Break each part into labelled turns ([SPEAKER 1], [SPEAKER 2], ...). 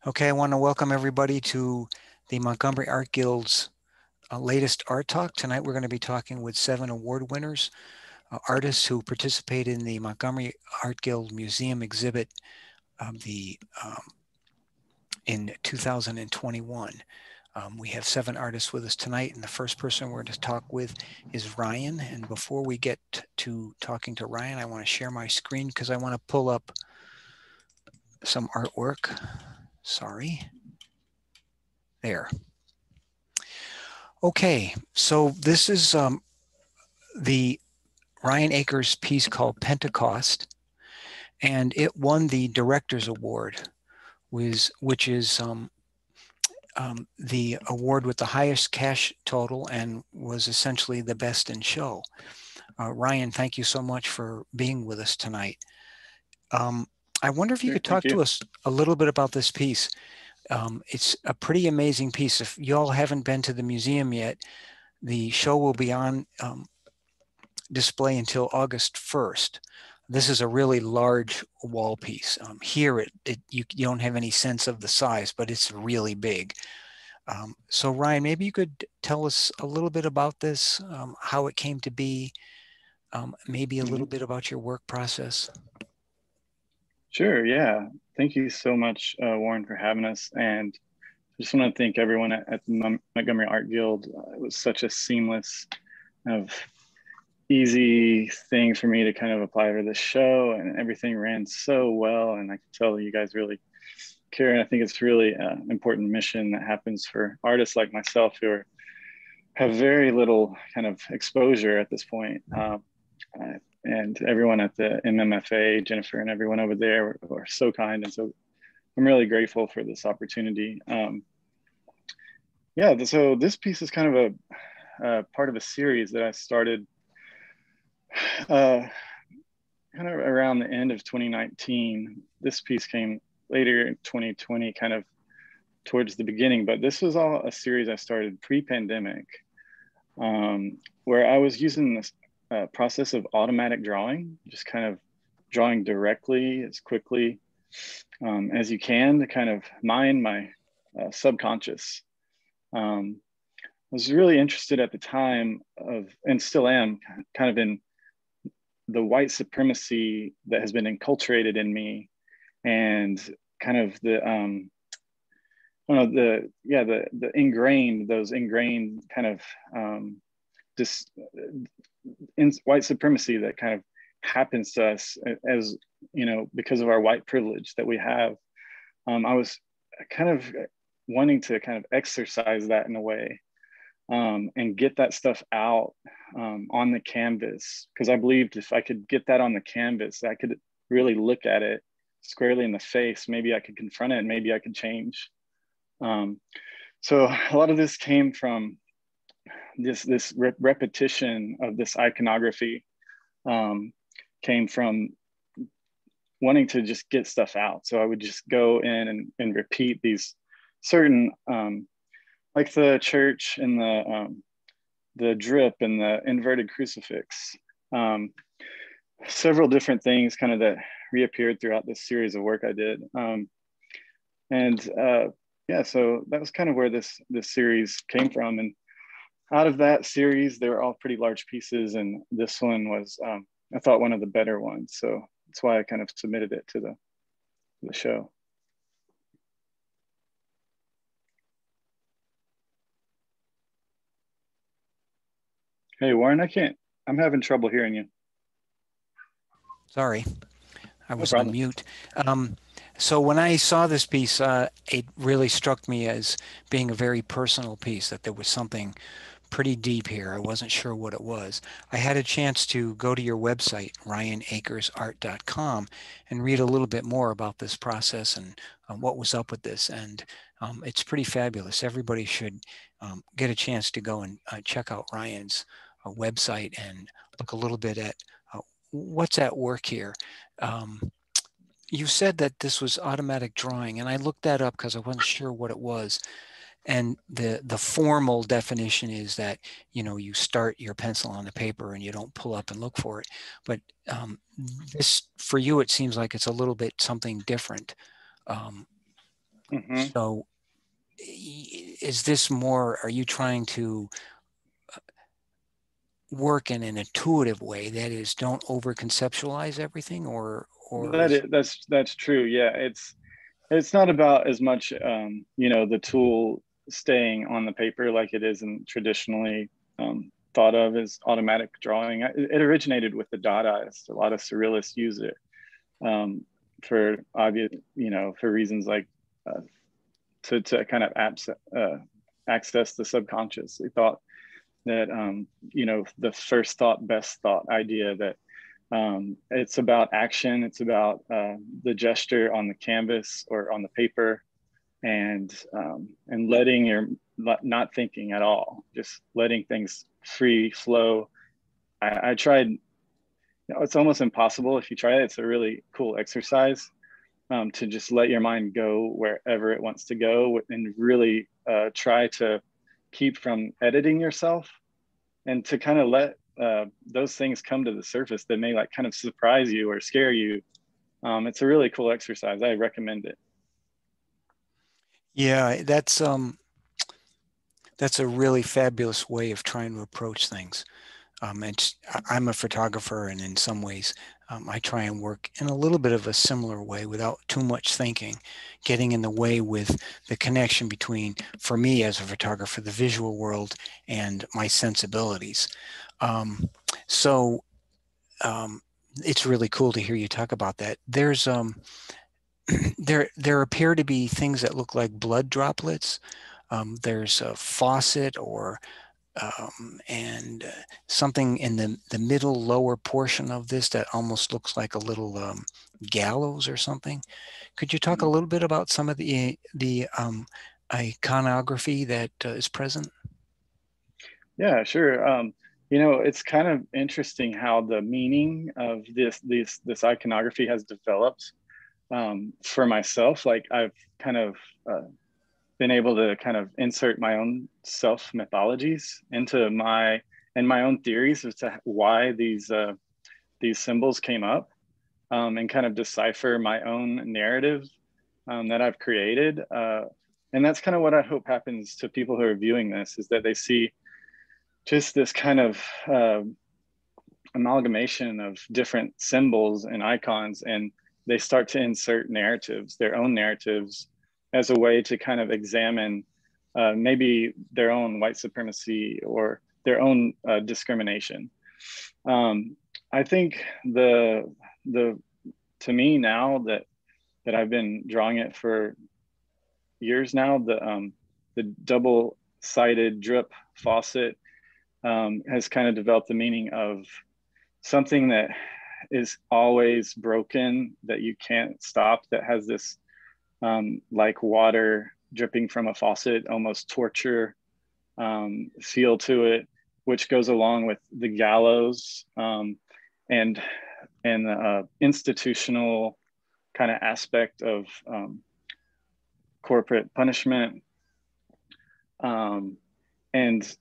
[SPEAKER 1] Okay, I want to welcome everybody to the Montgomery Art Guild's latest art talk. Tonight we're going to be talking with 7 award winners, artists who participated in the Montgomery Art Guild Museum exhibit in 2021. We have 7 artists with us tonight, and the first person we're going to talk with is Ryan. And before we get to talking to Ryan, I want to share my screen because I want to pull up some artwork. Sorry. There. Okay, so this is the Ryan Akers piece called Pentecost, and it won the Director's Award, which is the award with the highest cash total and was essentially the best in show. Ryan, thank you so much for being with us tonight. I wonder if you could talk to us a little bit about this piece. It's a pretty amazing piece. If y'all haven't been to the museum yet, the show will be on display until August 1st. This is a really large wall piece. Here, you don't have any sense of the size, but it's really big. So Ryan, maybe you could tell us a little bit about this, how it came to be, maybe a little bit about your work process.
[SPEAKER 2] Sure, yeah. Thank you so much, Warren, for having us. And I just want to thank everyone at the Montgomery Art Guild. It was such a seamless, kind of easy thing for me to kind of apply for this show, and everything ran so well. And I can tell you guys really care. And I think it's really an important mission that happens for artists like myself who have very little kind of exposure at this point. And everyone at the MMFA, Jennifer and everyone over there were so kind. And so I'm really grateful for this opportunity. Yeah, so this piece is kind of a part of a series that I started kind of around the end of 2019. This piece came later in 2020, kind of towards the beginning, but this was all a series I started pre-pandemic, where I was using this process of automatic drawing, just kind of drawing directly as quickly as you can to kind of mine my subconscious. I was really interested at the time and still am, kind of in the white supremacy that has been enculturated in me, and kind of the ingrained kind of white supremacy that kind of happens to us, as you know, because of our white privilege that we have. I was kind of wanting to kind of exercise that in a way, and get that stuff out on the canvas, because I believed if I could get that on the canvas, I could really look at it squarely in the face. Maybe I could confront it, and maybe I could change. So a lot of this came from this repetition of this iconography, came from wanting to just get stuff out. So I would just go in and repeat these certain, like the church and the drip and the inverted crucifix, several different things kind of that reappeared throughout this series of work I did. Yeah, so that was kind of where this series came from. And out of that series, they were all pretty large pieces, and this one was, I thought, one of the better ones. So that's why I kind of submitted it to the show. Hey, Warren, I'm having trouble hearing you.
[SPEAKER 1] Sorry, I was on mute. So when I saw this piece, it really struck me as being a very personal piece, that there was something pretty deep here. I wasn't sure what it was. I had a chance to go to your website, ryanakersart.com, and read a little bit more about this process and what was up with this. And it's pretty fabulous. Everybody should get a chance to go and check out Ryan's website and look a little bit at what's at work here. You said that this was automatic drawing, and I looked that up because I wasn't sure what it was. And the formal definition is that, you know, you start your pencil on the paper and you don't pull up and look for it. But this, for you, it seems like it's a little bit something different.
[SPEAKER 2] Hmm.
[SPEAKER 1] So is this more, are you trying to work in an intuitive way? That is, don't over conceptualize everything, or is,
[SPEAKER 2] That's true. Yeah, it's not about as much, the tool staying on the paper like it isn't traditionally thought of as automatic drawing. It originated with the Dadaists. A lot of surrealists use it um, for obvious, for reasons like uh, to kind of access the subconscious. They thought that, the first thought, best thought idea that it's about action, it's about the gesture on the canvas or on the paper, and letting your not thinking at all, just letting things free flow. I tried. It's almost impossible if you try it. It's a really cool exercise to just let your mind go wherever it wants to go, and really try to keep from editing yourself, and to kind of let those things come to the surface that may like kind of surprise you or scare you. It's a really cool exercise. I recommend it.
[SPEAKER 1] yeah, that's a really fabulous way of trying to approach things. I'm a photographer, and in some ways, I try and work in a little bit of a similar way without too much thinking, getting in the way with the connection between, for me as a photographer, the visual world and my sensibilities. Um, so um, it's really cool to hear you talk about that. There appear to be things that look like blood droplets. There's a faucet or and something in the middle lower portion of this that almost looks like a little gallows or something. Could you talk a little bit about some of the iconography that is present?
[SPEAKER 2] Yeah, sure. It's kind of interesting how the meaning of this iconography has developed for myself. Like I've kind of been able to kind of insert my own self mythologies into my own theories as to why these symbols came up, and kind of decipher my own narrative that I've created. And that's kind of what I hope happens to people who are viewing this, is that they see just this kind of amalgamation of different symbols and icons, and they start to insert narratives, their own narratives, as a way to kind of examine maybe their own white supremacy or their own discrimination. Um, I think the to me now that I've been drawing it for years now, the double sided drip faucet has kind of developed the meaning of something that is always broken, that you can't stop, that has this like water dripping from a faucet, almost torture feel to it, which goes along with the gallows and institutional kind of aspect of corporate punishment. Um, and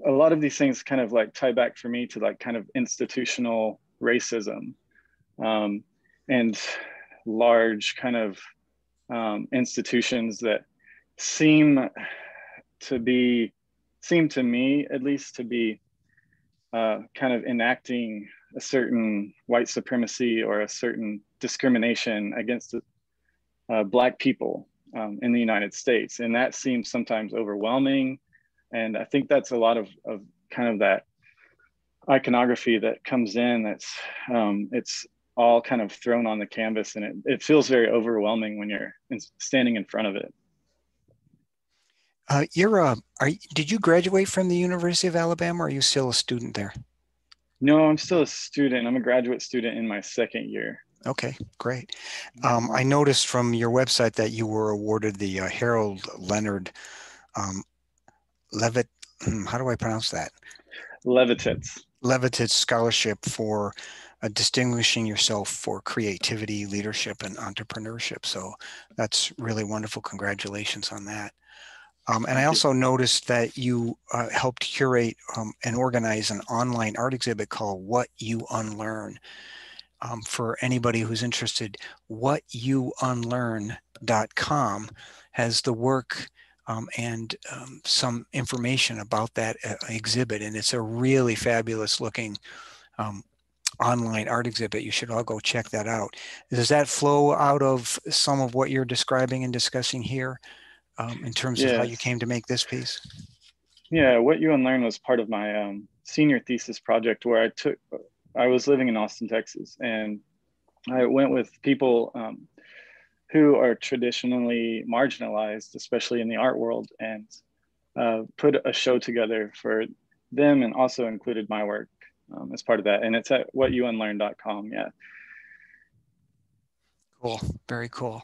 [SPEAKER 2] a lot of these things kind of like tie back for me to like kind of institutional racism, um, and large kind of institutions that seem to be seem to me at least to be kind of enacting a certain white supremacy or a certain discrimination against Black people in the United States. And that seems sometimes overwhelming. And I think that's a lot of kind of that iconography that comes in, it's all kind of thrown on the canvas, and it feels very overwhelming when you're standing in front of it.
[SPEAKER 1] Did you graduate from the University of Alabama, or are you still a student there?
[SPEAKER 2] No, I'm still a student. I'm a graduate student in my second year.
[SPEAKER 1] Okay, great.
[SPEAKER 2] Uh-huh.
[SPEAKER 1] I noticed from your website that you were awarded the Harold Leonard um, Levitt, how do I pronounce that?
[SPEAKER 2] Levitits.
[SPEAKER 1] Levitt Scholarship for distinguishing yourself for creativity, leadership, and entrepreneurship. So that's really wonderful. Congratulations on that. And I
[SPEAKER 2] Thank you.
[SPEAKER 1] also noticed that you helped curate and organize an online art exhibit called What You Unlearn. For anybody who's interested, What You Unlearn has the work and some information about that exhibit. And it's a really fabulous looking online art exhibit. You should all go check that out. Does that flow out of some of what you're describing and discussing here in terms of how you
[SPEAKER 2] Yes.
[SPEAKER 1] came to make this piece?
[SPEAKER 2] Yeah, what you unlearn was part of my senior thesis project where I was living in Austin, Texas, and I went with people who are traditionally marginalized, especially in the art world, and put a show together for them, and also included my work as part of that. And it's at whatyouunlearn.com. Yeah.
[SPEAKER 1] Cool. Very cool.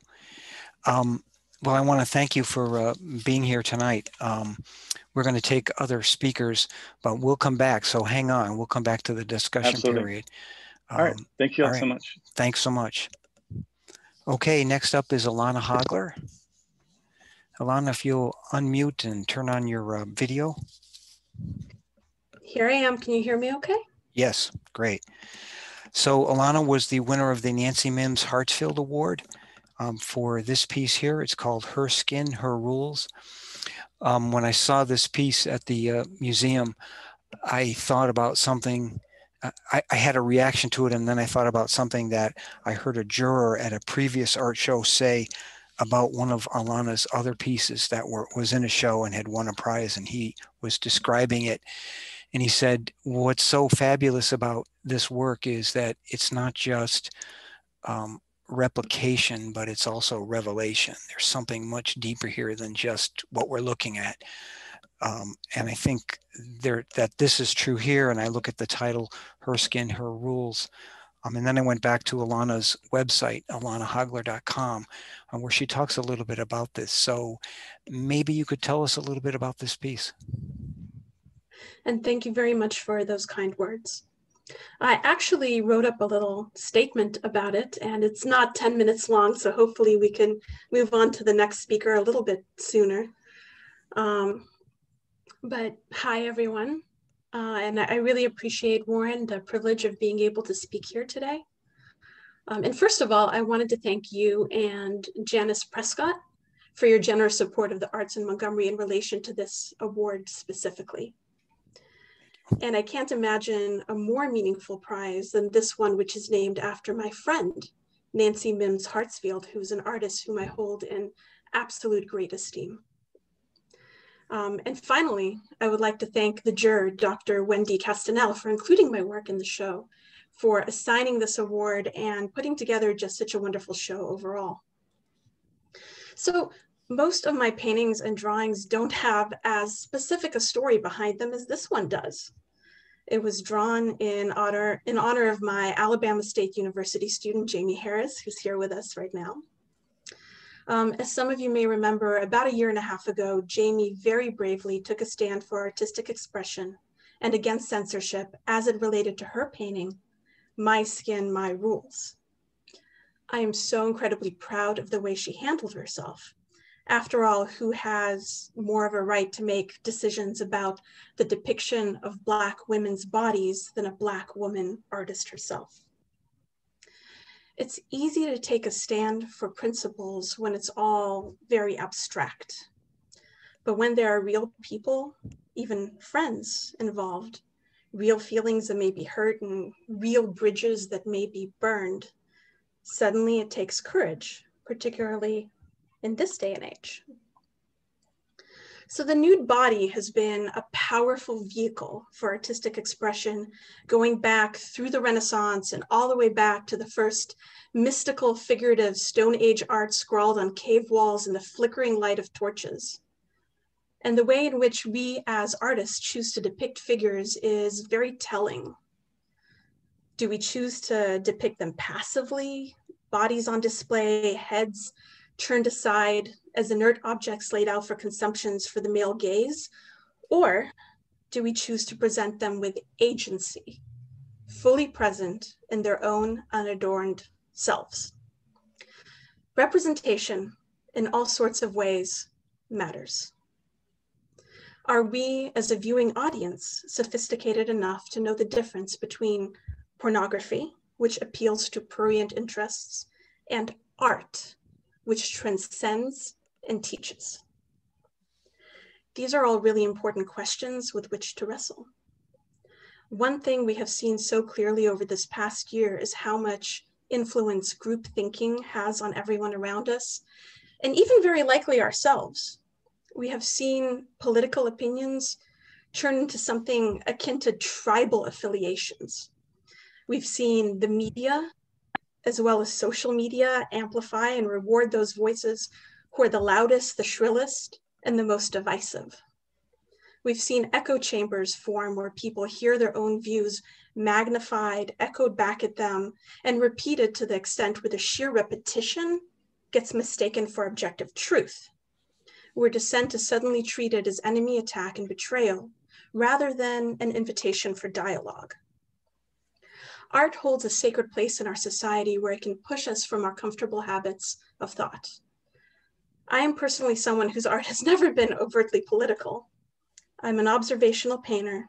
[SPEAKER 1] Well, I want to thank you for being here tonight. We're going to take other speakers, but we'll come back. So hang on. We'll come back to the discussion
[SPEAKER 2] Absolutely.
[SPEAKER 1] period.
[SPEAKER 2] All right. Thank you
[SPEAKER 1] All
[SPEAKER 2] all so
[SPEAKER 1] right.
[SPEAKER 2] much.
[SPEAKER 1] Thanks so much. Okay, next up is Alana Hogler. Alana, if you'll unmute and turn on your video.
[SPEAKER 3] Here I am. Can you hear me okay?
[SPEAKER 1] Yes, great. So Alana was the winner of the Nancy Mims Hartsfield Award for this piece here. It's called Her Skin, Her Rules. When I saw this piece at the museum, I thought about something, I had a reaction to it, and then I thought about something that I heard a juror at a previous art show say about one of Alana's other pieces that was in a show and had won a prize, and he was describing it. And he said, what's so fabulous about this work is that it's not just replication, but it's also revelation. There's something much deeper here than just what we're looking at. And I think that this is true here. And I look at the title, Her Skin, Her Rules. And then I went back to Alana's website, alanahogler.com, where she talks a little bit about this. So maybe you could tell us a little bit about this piece.
[SPEAKER 3] And thank you very much for those kind words. I actually wrote up a little statement about it, and it's not 10 minutes long, so hopefully we can move on to the next speaker a little bit sooner. But hi, everyone. And I really appreciate, Warren, the privilege of being able to speak here today. And first of all, I wanted to thank you and Janice Prescott for your generous support of the arts in Montgomery in relation to this award specifically. And I can't imagine a more meaningful prize than this one, which is named after my friend, Nancy Mims Hartsfield, who's an artist whom I hold in absolute great esteem. And finally, I would like to thank the juror, Dr. Wendy Castanel, for including my work in the show, for assigning this award and putting together just such a wonderful show overall. So most of my paintings and drawings don't have as specific a story behind them as this one does. It was drawn in honor of my Alabama State University student, Jamie Harris, who's here with us right now. As some of you may remember, about a year and a half ago, Jamie very bravely took a stand for artistic expression and against censorship as it related to her painting, My Skin, My Rules. I am so incredibly proud of the way she handled herself. After all, who has more of a right to make decisions about the depiction of Black women's bodies than a Black woman artist herself? It's easy to take a stand for principles when it's all very abstract. But when there are real people, even friends involved, real feelings that may be hurt and real bridges that may be burned, suddenly it takes courage, particularly in this day and age. So the nude body has been a powerful vehicle for artistic expression, going back through the Renaissance and all the way back to the first mystical, figurative Stone Age art scrawled on cave walls in the flickering light of torches. And the way in which we as artists choose to depict figures is very telling. Do we choose to depict them passively, bodies on display, heads turned aside as inert objects laid out for consumptions for the male gaze? Or do we choose to present them with agency, fully present in their own unadorned selves? Representation in all sorts of ways matters. Are we, as a viewing audience, sophisticated enough to know the difference between pornography, which appeals to prurient interests, and art, which transcends and teaches? These are all really important questions with which to wrestle. One thing we have seen so clearly over this past year is how much influence group thinking has on everyone around us, and even very likely ourselves. We have seen political opinions turn into something akin to tribal affiliations. We've seen the media, as well as social media, amplify and reward those voices who are the loudest, the shrillest, and the most divisive. We've seen echo chambers form where people hear their own views magnified, echoed back at them, and repeated to the extent where the sheer repetition gets mistaken for objective truth, where dissent is suddenly treated as enemy attack and betrayal, rather than an invitation for dialogue. Art holds a sacred place in our society where it can push us from our comfortable habits of thought. I am personally someone whose art has never been overtly political. I'm an observational painter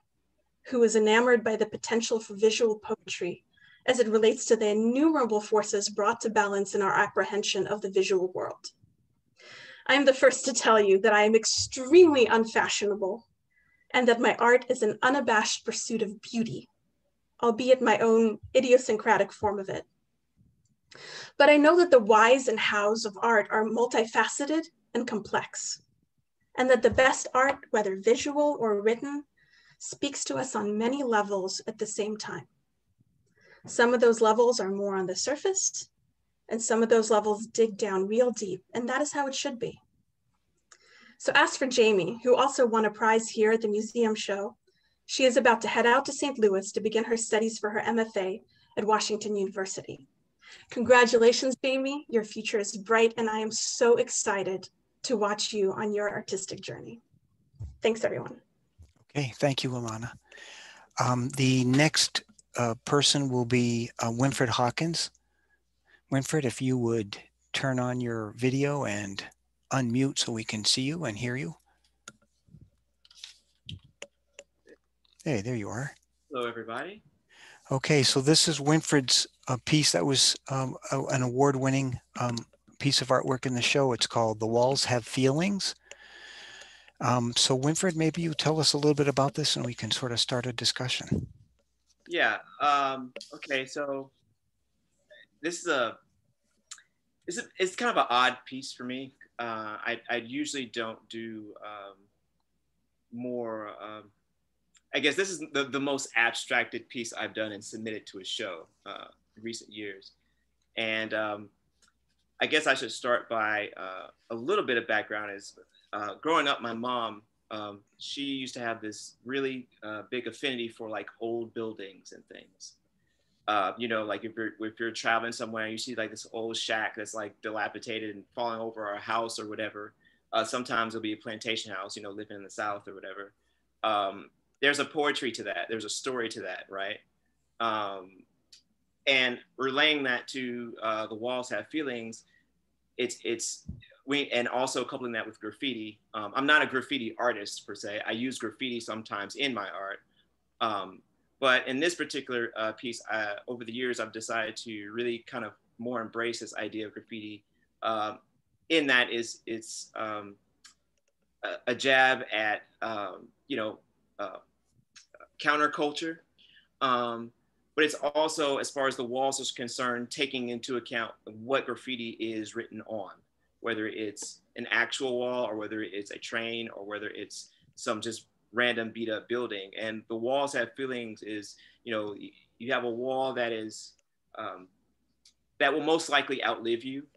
[SPEAKER 3] who is enamored by the potential for visual poetry as it relates to the innumerable forces brought to balance in our apprehension of the visual world. I am the first to tell you that I am extremely unfashionable and that my art is an unabashed pursuit of beauty, albeit my own idiosyncratic form of it. But I know that the whys and hows of art are multifaceted and complex, and that the best art, whether visual or written, speaks to us on many levels at the same time. Some of those levels are more on the surface, and some of those levels dig down real deep, and that is how it should be. So as for Jamie, who also won a prize here at the museum show, she is about to head out to St. Louis to begin her studies for her MFA at Washington University. Congratulations, Jamie. Your future is bright, and I am so excited to watch you on your artistic journey. Thanks, everyone.
[SPEAKER 1] Okay, thank you, Ilana. The next person will be Winfred Hawkins. Winfred, if you would turn on your video and unmute so we can see you and hear you. Hey, there you are.
[SPEAKER 4] Hello, everybody.
[SPEAKER 1] Okay, so this is Winfred's piece that was an award-winning piece of artwork in the show. It's called The Walls Have Feelings. So Winfred, maybe you tell us a little bit about this and we can sort of start a discussion.
[SPEAKER 4] Yeah, okay, so this is it's kind of an odd piece for me. I usually don't do more, I guess this is the most abstracted piece I've done and submitted to a show in recent years. And I guess I should start by a little bit of background. Is growing up, my mom, she used to have this really big affinity for like old buildings and things. You know, like if you're traveling somewhere and you see like this old shack that's like dilapidated and falling over our house or whatever, sometimes it'll be a plantation house, you know, living in the South or whatever. There's a poetry to that. There's a story to that, right? And relaying that to The Walls Have Feelings, and also coupling that with graffiti. I'm not a graffiti artist per se. I use graffiti sometimes in my art. But in this particular piece, over the years, I've decided to really kind of more embrace this idea of graffiti. In that it's a jab at, you know, counterculture. But it's also, as far as the walls is concerned, taking into account what graffiti is written on, whether it's an actual wall or whether it's a train or whether it's some just random beat up building. And The Walls Have Feelings is, you know, you have a wall that is, that will most likely outlive you.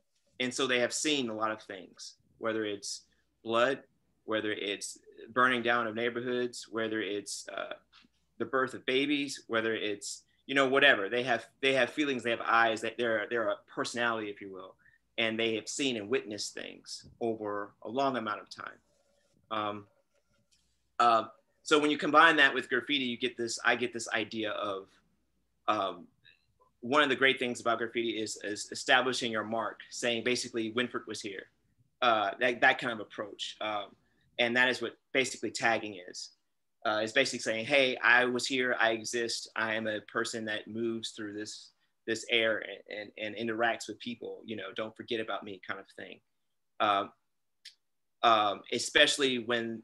[SPEAKER 4] And so they have seen a lot of things, whether it's blood, whether it's burning down of neighborhoods, whether it's the birth of babies, whether it's, you know, whatever. They have feelings, they have eyes, that they're a personality, if you will. And they have seen and witnessed things over a long amount of time. So when you combine that with graffiti, I get this idea of, one of the great things about graffiti is establishing your mark, saying basically Winfred was here, that kind of approach. And that is what basically tagging is. It's basically saying, hey, I was here, I exist, I am a person that moves through this this air and interacts with people, you know, don't forget about me kind of thing. Especially when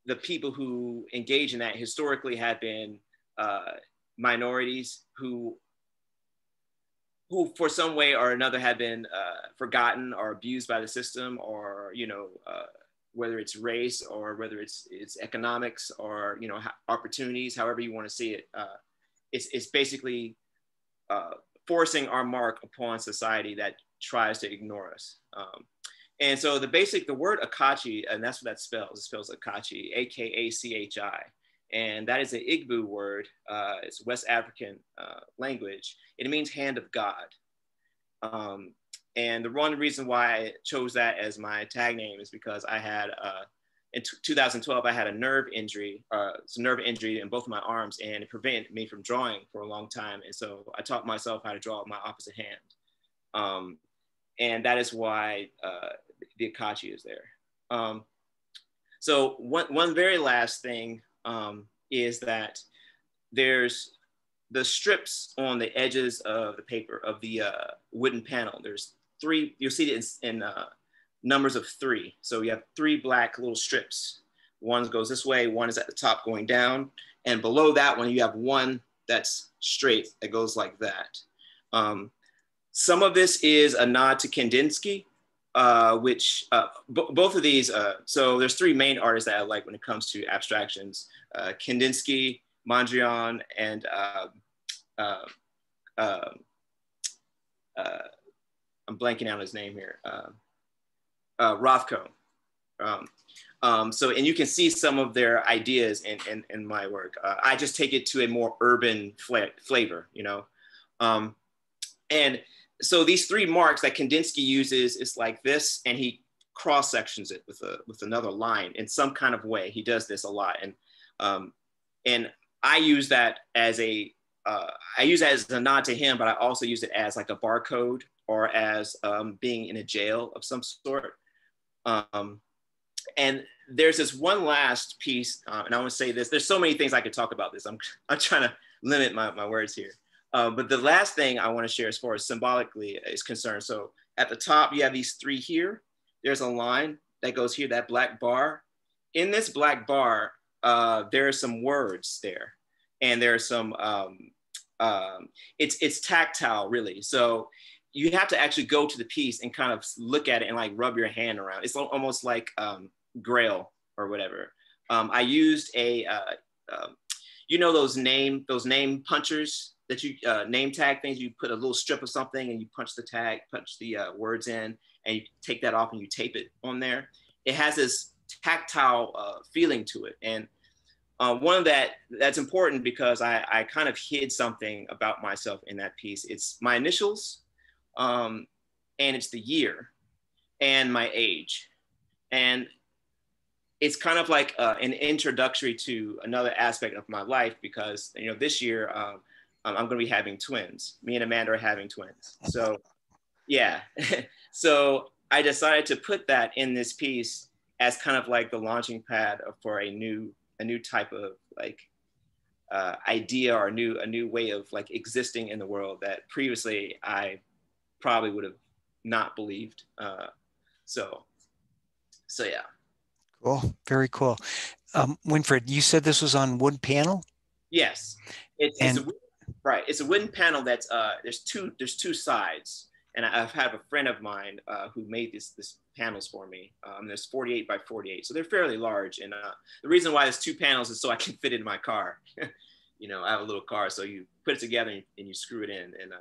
[SPEAKER 4] the people who engage in that historically have been minorities who for some way or another have been forgotten or abused by the system, or, you know, whether it's race or whether it's economics or, you know, opportunities, however you want to see it. It's basically forcing our mark upon society that tries to ignore us. And so the word Akachi, and that's what that spells. It spells Akachi, A-K-A-C-H-I. And that is an Igbo word. It's West African language. It means hand of God. And the one reason why I chose that as my tag name is because I had, in 2012, I had a nerve injury. It's a nerve injury in both of my arms, and it prevented me from drawing for a long time. And so I taught myself how to draw with my opposite hand. And that is why the Akachi is there. So one very last thing is that there's the strips on the edges of the paper, of the wooden panel. There's 3, you'll see it in numbers of 3. So you have 3 black little strips. One goes this way, one is at the top going down. And below that one, you have one that's straight that goes like that. Some of this is a nod to Kandinsky, which both of these, so there's 3 main artists that I like when it comes to abstractions: Kandinsky, Mondrian, and I'm blanking out his name here, Rothko. So, and you can see some of their ideas in my work. I just take it to a more urban flavor, you know. And so these 3 marks that Kandinsky uses is like this, and he cross sections it with another line in some kind of way. He does this a lot, and I use that as a nod to him, but I also use it as like a barcode, or as being in a jail of some sort. And there's this one last piece, and I want to say this. There's so many things I could talk about this. I'm trying to limit my words here. But the last thing I want to share as far as symbolically is concerned. So at the top, you have these 3 here. There's a line that goes here, that black bar. In this black bar, there are some words there. And there's some, it's tactile, really. So you have to actually go to the piece and kind of look at it and like rub your hand around. It's almost like Grail or whatever. I used you know, those name punchers that you name tag things. You put a little strip of something and you punch the words in, and you take that off and you tape it on there. It has this tactile feeling to it. And one of that's important because I kind of hid something about myself in that piece. It's my initials, and it's the year and my age. And it's kind of like an introductory to another aspect of my life, because, you know, this year I'm going to be having twins. Me and Amanda are having twins. So yeah. So I decided to put that in this piece as kind of like the launching pad for a new type of like idea, or a new way of like existing in the world that previously I probably would have not believed. So yeah.
[SPEAKER 1] Cool. Very cool. Winfred, you said this was on wood panel?
[SPEAKER 4] Yes. It's a wooden panel that's there's two sides. And I've had a friend of mine who made this panels for me. There's 48 by 48, so they're fairly large. And the reason why there's 2 panels is so I can fit it in my car. You know, I have a little car, so you put it together and you screw it in, and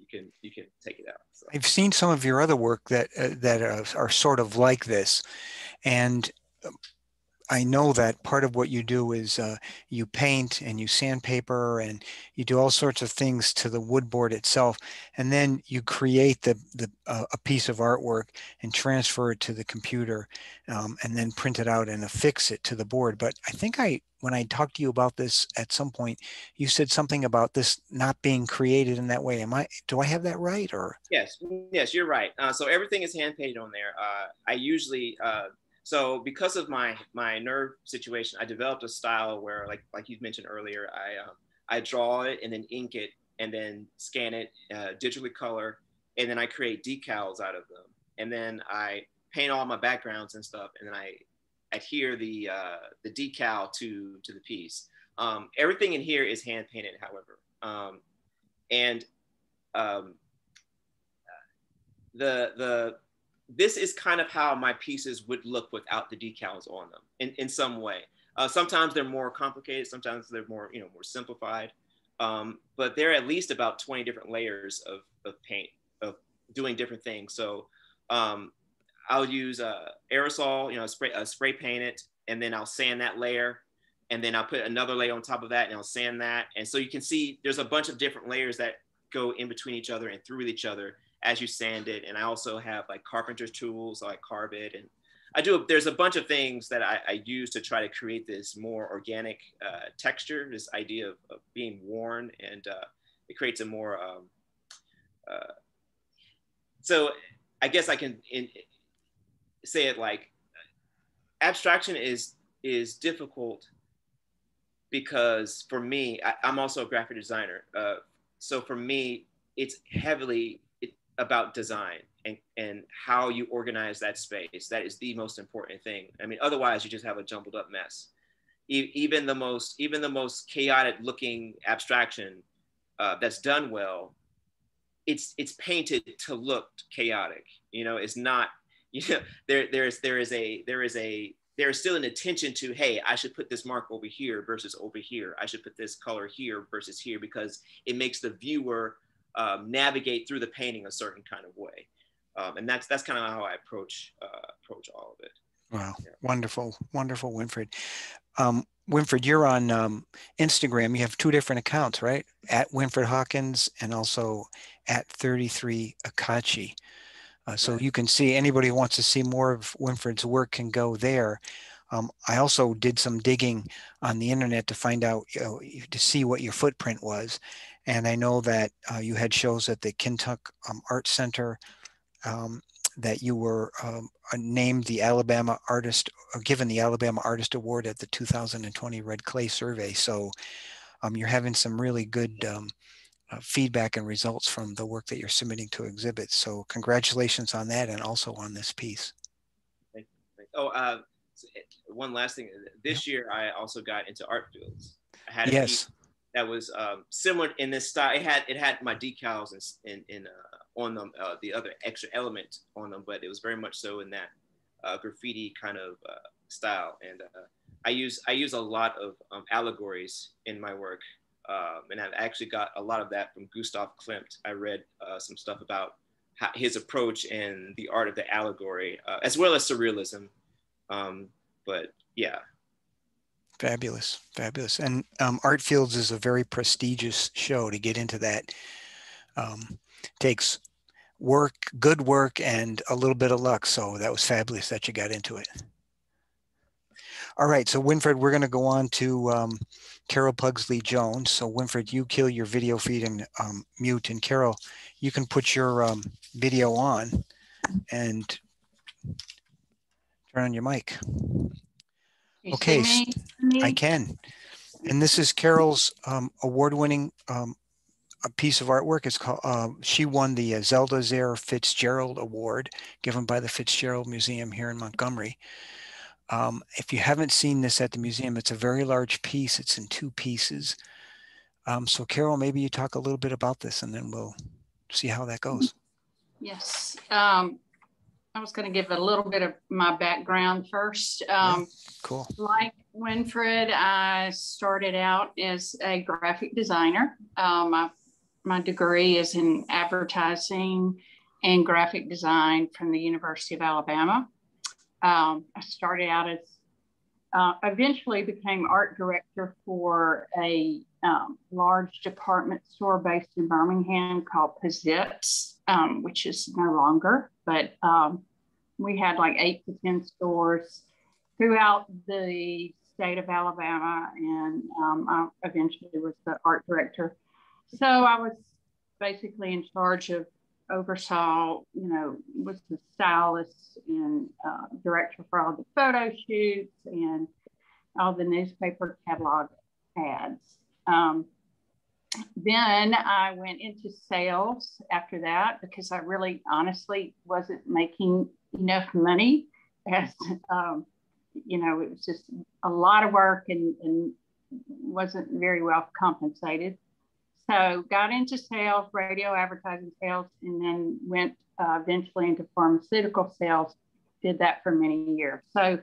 [SPEAKER 4] you can take it out. So.
[SPEAKER 1] I've seen some of your other work that are sort of like this, and I know that part of what you do is you paint and you sandpaper and you do all sorts of things to the wood board itself, and then you create a piece of artwork and transfer it to the computer, and then print it out and affix it to the board. But I think when I talked to you about this at some point, you said something about this not being created in that way. Do I have that right? Or
[SPEAKER 4] yes, you're right. So everything is hand painted on there. I usually. So because of my nerve situation, I developed a style where, like you mentioned earlier, I draw it and then ink it and then scan it, digitally color, and then I create decals out of them. And then I paint all my backgrounds and stuff, and then I adhere the decal to the piece. Everything in here is hand painted, however. And this is kind of how my pieces would look without the decals on them in some way. Sometimes they're more complicated, sometimes they're more, more simplified. But there are at least about 20 different layers of paint, of doing different things. So I'll use aerosol, spray paint it, and then I'll sand that layer, and then I'll put another layer on top of that, and I'll sand that. And so you can see there's a bunch of different layers that go in between each other and through each other as you sand it. And I also have like carpenter's tools, so I carve it, and there's a bunch of things that I use to try to create this more organic texture, this idea of being worn, and it creates a more, so I guess I can say it like abstraction is difficult because for me, I'm also a graphic designer. So for me, it's heavily about design and how you organize that space. That is the most important thing. I mean, otherwise you just have a jumbled up mess. Even the most chaotic looking abstraction that's done well, it's painted to look chaotic. It's not. There is still an attention to, hey, I should put this mark over here versus over here. I should put this color here versus here, because it makes the viewer navigate through the painting a certain kind of way. And that's kind of how I approach all of it.
[SPEAKER 1] Wow. Yeah. Wonderful, wonderful, Winfred. Winfred, you're on Instagram. You have two different accounts, right? At Winfred Hawkins and also at 33 Akachi. So right. You can see, anybody who wants to see more of Winfred's work can go there. I also did some digging on the internet to find out, to see what your footprint was. And I know that you had shows at the Kentuck Art Center, that you were named the Alabama Artist, given the Alabama Artist Award at the 2020 Red Clay Survey. So you're having some really good feedback and results from the work that you're submitting to exhibits. So congratulations on that, and also on this piece.
[SPEAKER 4] Thank you. Oh, one last thing. This year, I also got into art fields. I had a piece that was similar in this style. It had my decals on them, the other extra element on them, but it was very much so in that graffiti kind of style. And I use a lot of allegories in my work. And I've actually got a lot of that from Gustav Klimt. I read some stuff about his approach and the art of the allegory, as well as surrealism. But yeah.
[SPEAKER 1] Fabulous, fabulous. And Art Fields is a very prestigious show. To get into that takes work, good work, and a little bit of luck. So that was fabulous that you got into it. All right, so Winfred, we're going to go on to Carol Pugsley Jones. So Winfred, you kill your video feed and mute, and Carol, you can put your video on and turn on your mic. Okay, I can. And this is Carol's award-winning a piece of artwork. It's called, she won the Zelda Zare Fitzgerald Award, given by the Fitzgerald Museum here in Montgomery. If you haven't seen this at the museum, it's a very large piece. It's in two pieces. So Carol, maybe you talk a little bit about this, and then we'll see how that goes.
[SPEAKER 5] Yes. I was going to give a little bit of my background first.
[SPEAKER 1] Cool.
[SPEAKER 5] Like Winfred, I started out as a graphic designer. My degree is in advertising and graphic design from the University of Alabama. I started out as, eventually became art director for a large department store based in Birmingham called Pizzips, which is no longer, but we had like 8 to 10 stores throughout the state of Alabama, and I eventually was the art director. So I was basically in charge of, oversaw, was the stylist and director for all the photo shoots and all the newspaper catalog ads. Then I went into sales after that because I really honestly wasn't making enough money as, you know, it was just a lot of work and wasn't very well compensated. So got into sales, radio advertising sales, and then went eventually into pharmaceutical sales, did that for many years. So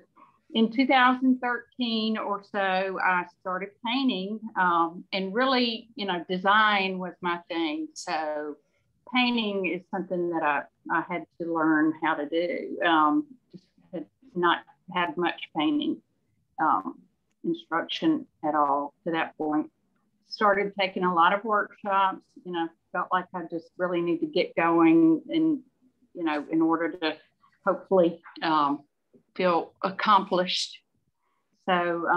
[SPEAKER 5] in 2013 or so, I started painting, and really, you know, design was my thing. So painting is something that I had to learn how to do. Just had not had much painting instruction at all to that point. Started taking a lot of workshops, you know, felt like I just really need to get going and, you know, in order to hopefully feel accomplished. So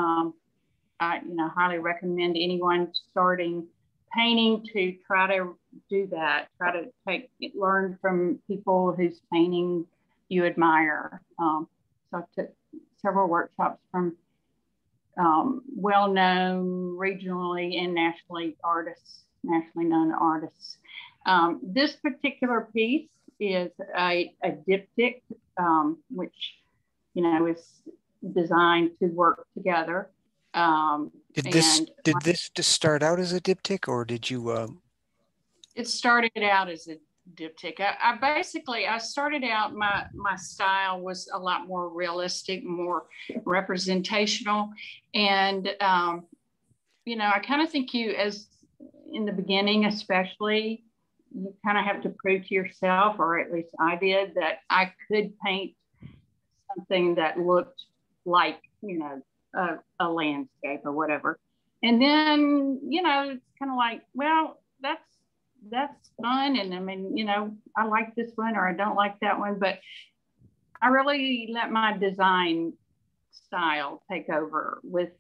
[SPEAKER 5] I, you know, highly recommend anyone starting painting to try to do that, try to learn from people whose painting you admire. So I took several workshops from well-known regionally and nationally known artists. This particular piece is a diptych, which, you know, is designed to work together.
[SPEAKER 1] Did this just start out as a diptych, or did you?
[SPEAKER 5] It started out as a diptych. I started out, my style was a lot more realistic, more representational. And, you know, I kind of think as in the beginning, especially, you kind of have to prove to yourself, or at least I did, that I could paint something that looked like, you know, a landscape or whatever. And then, you know, it's kind of like, well, that's fun. And I mean, you know, I like this one or I don't like that one, but I really let my design style take over with,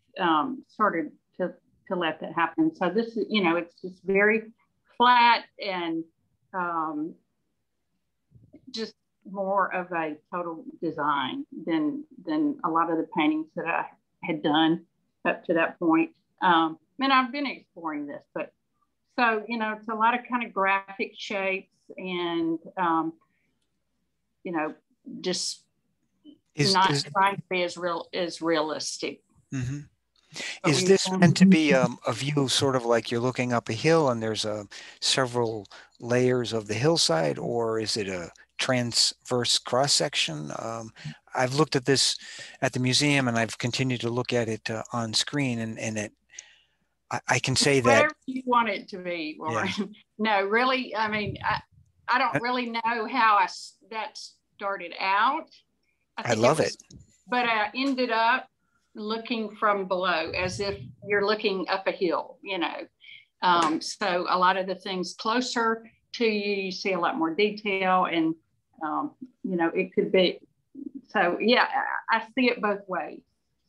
[SPEAKER 5] started to let that happen. So this is, you know, it's just very flat and just more of a total design than a lot of the paintings that I had done up to that point. And I've been exploring this, but so, you know, it's a lot of kind of graphic shapes and, you know, just trying to be as realistic.
[SPEAKER 1] Mm-hmm. Is this meant to be a view sort of like you're looking up a hill and there's several layers of the hillside, or is it a transverse cross section? I've looked at this at the museum and I've continued to look at it on screen, and I can say that
[SPEAKER 5] whatever you want it to be, Warren. Yeah. No, really, I mean, I don't really know how that started out.
[SPEAKER 1] I love it.
[SPEAKER 5] But I ended up looking from below as if you're looking up a hill, you know. So a lot of the things closer to you, you see a lot more detail, and, you know, it could be. So, yeah, I see it both ways.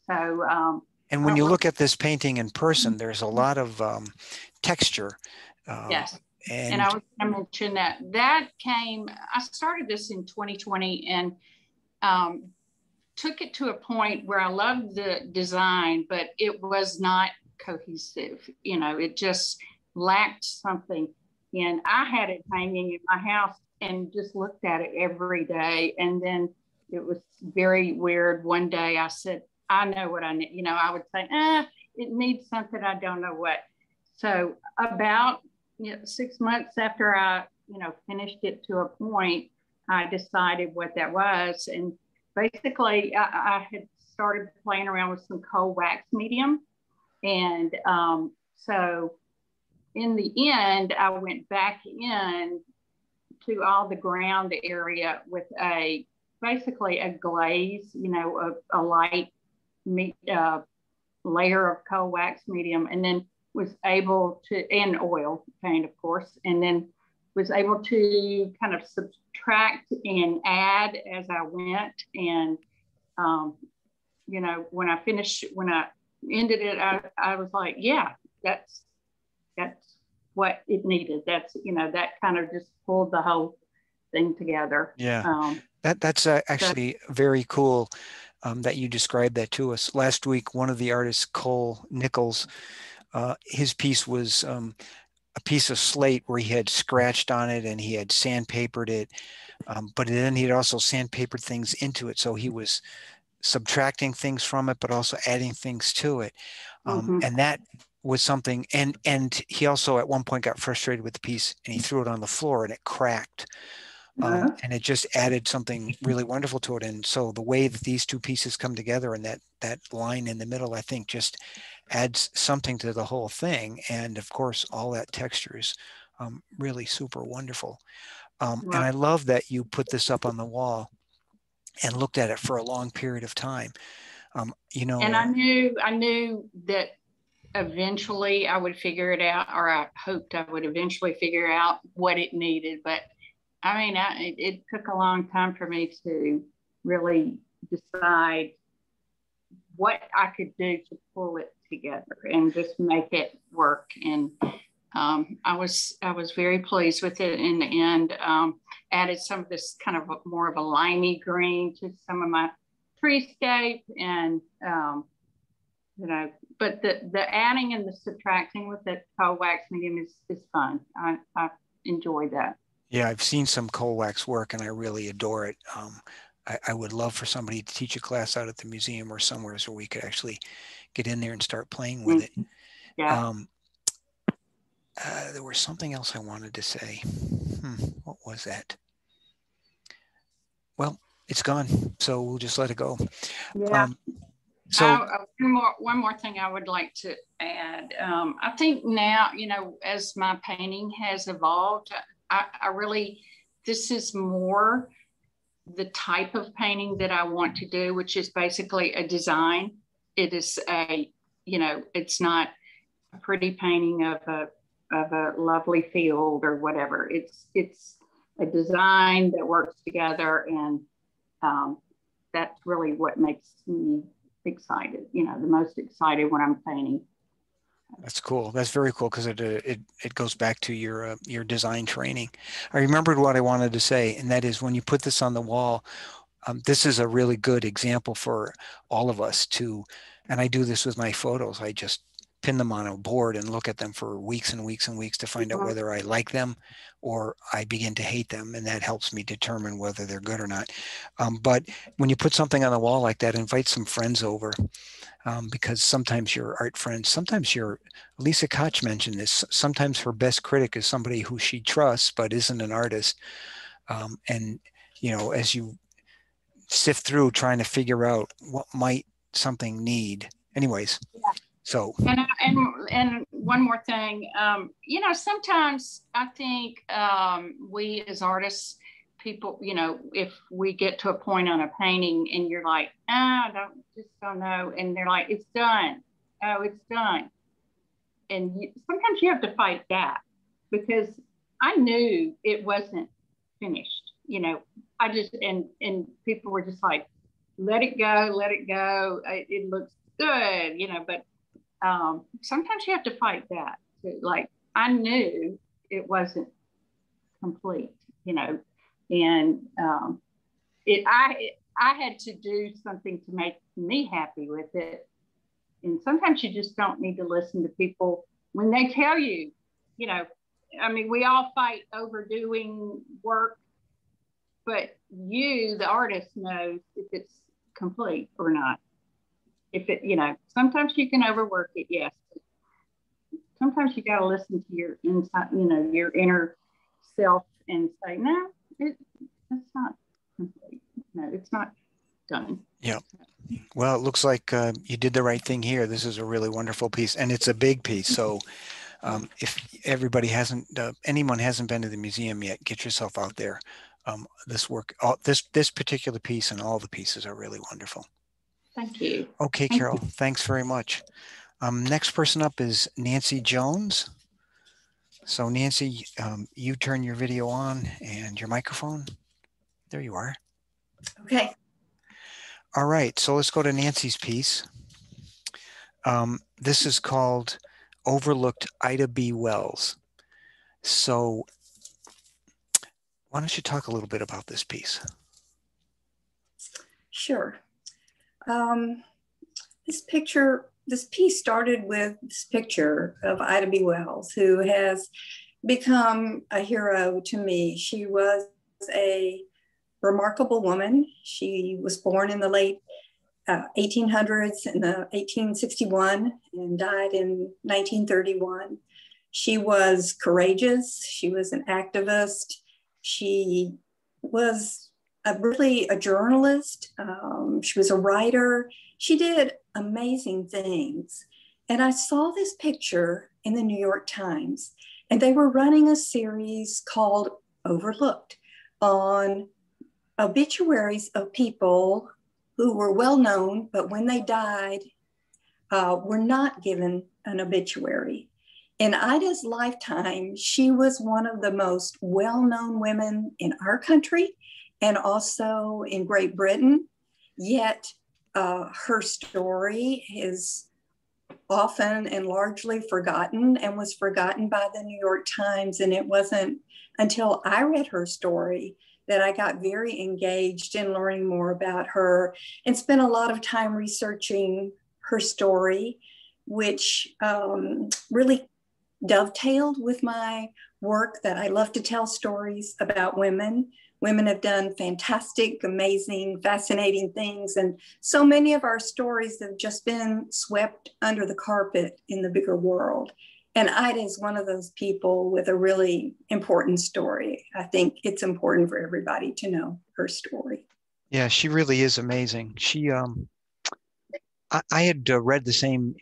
[SPEAKER 5] So,
[SPEAKER 1] and when you look at this painting in person, there's a lot of texture.
[SPEAKER 5] Yes. And I was going to mention that I started this in 2020 and took it to a point where I loved the design, but it was not cohesive. You know, it just lacked something. And I had it hanging in my house and just looked at it every day. And then it was very weird. One day I said, I know what I need. You know, I would say, it needs something, I don't know what. So about 6 months after I, you know, finished it to a point, I decided what that was. And basically I had started playing around with some cold wax medium. And so in the end, I went back in to all the ground area with basically a glaze, you know, a light layer of cold wax medium, and then was able to, and oil paint, of course, and then was able to kind of subtract and add as I went. And, you know, when I ended it, I was like, yeah, that's what it needed. That's, you know, that kind of just pulled the whole thing together.
[SPEAKER 1] Yeah, that's actually very cool that you described that to us. Last week, one of the artists, Cole Nichols, his piece was a piece of slate where he had scratched on it and he had sandpapered it. But then he had also sandpapered things into it. So he was subtracting things from it, but also adding things to it. And that was something, and he also at one point got frustrated with the piece and he threw it on the floor and it cracked. And it just added something really wonderful to it. And so the way that these two pieces come together and that line in the middle, I think just adds something to the whole thing. And of course, all that texture is really super wonderful. And I love that you put this up on the wall and looked at it for a long period of time. You know,
[SPEAKER 5] and I knew that eventually I would figure it out, or I hoped I would eventually figure out what it needed. But I mean, it took a long time for me to really decide what I could do to pull it together and just make it work. And I was very pleased with it in the end. Added some of this kind of more of a limey green to some of my treescape, and you know, but the adding and the subtracting with the cold wax medium is fun. I enjoy that.
[SPEAKER 1] Yeah, I've seen some coal wax work and I really adore it. I would love for somebody to teach a class out at the museum or somewhere so we could actually get in there and start playing with it.
[SPEAKER 5] Yeah.
[SPEAKER 1] There was something else I wanted to say. What was that? Well, it's gone, so we'll just let it go.
[SPEAKER 5] Yeah.
[SPEAKER 1] So
[SPEAKER 5] one more thing I would like to add. I think now, you know, as my painting has evolved, I really, this is more the type of painting that I want to do, which is basically a design. It is a, you know, it's not a pretty painting of a lovely field or whatever. It's a design that works together, and that's really what makes me excited. You know, the most excited when I'm painting.
[SPEAKER 1] That's cool. That's very cool because it goes back to your design training. I remembered what I wanted to say, and that is when you put this on the wall, this is a really good example for all of us to, and I do this with my photos. I just pin them on a board and look at them for weeks and weeks and weeks to find out whether I like them or I begin to hate them, and that helps me determine whether they're good or not. But when you put something on the wall like that, invite some friends over. Because sometimes your art friends, sometimes your, Lisa Koch mentioned this, sometimes her best critic is somebody who she trusts but isn't an artist. And, you know, as you sift through trying to figure out what might something need. Anyways, so.
[SPEAKER 5] And one more thing, you know, sometimes I think we as artists, people, you know, if we get to a point on a painting and you're like, I don't know. And they're like, it's done. Oh, it's done. And sometimes you have to fight that, because I knew it wasn't finished. You know, I just, and people were just like, let it go, let it go. It looks good, you know, but sometimes you have to fight that. Like, I knew it wasn't complete, you know, and I had to do something to make me happy with it. And sometimes you just don't need to listen to people when they tell you, you know, I mean, we all fight overdoing work, but you, the artist, knows if it's complete or not. If it, you know, sometimes you can overwork it, yes. Sometimes you got to listen to your inside, you know, your inner self and say, no, it's not complete. No, it's not done.
[SPEAKER 1] Yeah. Well, it looks like you did the right thing here. This is a really wonderful piece, and it's a big piece. So if everybody hasn't, anyone hasn't been to the museum yet, get yourself out there. This work, this particular piece and all the pieces are really wonderful.
[SPEAKER 5] Thank you.
[SPEAKER 1] Okay, Carol, thanks very much. Next person up is Nancy Jones. So Nancy, you turn your video on and your microphone. There you are.
[SPEAKER 6] Okay.
[SPEAKER 1] All right, so let's go to Nancy's piece. This is called Overlooked Ida B. Wells. So why don't you talk a little bit about this piece?
[SPEAKER 6] Sure. This picture this piece started with this picture of Ida B. Wells, who has become a hero to me. She was a remarkable woman. She was born in the late 1800s, in 1861, and died in 1931. She was courageous. She was an activist. She was really a journalist. She was a writer. She did amazing things. And I saw this picture in the New York Times, and they were running a series called Overlooked on obituaries of people who were well known, but when they died, were not given an obituary. In Ida's lifetime, she was one of the most well-known women in our country and also in Great Britain. Yet her story is often and largely forgotten, and was forgotten by the New York Times. And it wasn't until I read her story that I got very engaged in learning more about her and spent a lot of time researching her story, which really dovetailed with my work, that I love to tell stories about women. Women have done fantastic, amazing, fascinating things. And so many of our stories have just been swept under the carpet in the bigger world. And Ida is one of those people with a really important story. I think it's important for everybody to know her story.
[SPEAKER 1] Yeah, she really is amazing. I had read the same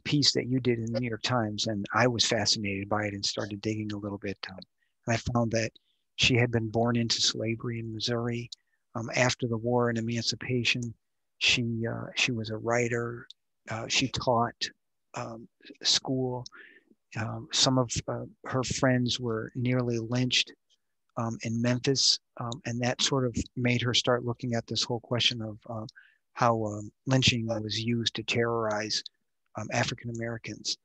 [SPEAKER 1] piece that you did in the New York Times, and I was fascinated by it and started digging a little bit. And I found that she had been born into slavery in Missouri. After the war and emancipation, she was a writer. She taught school. Some of her friends were nearly lynched in Memphis, and that sort of made her start looking at this whole question of how lynching was used to terrorize African Americans.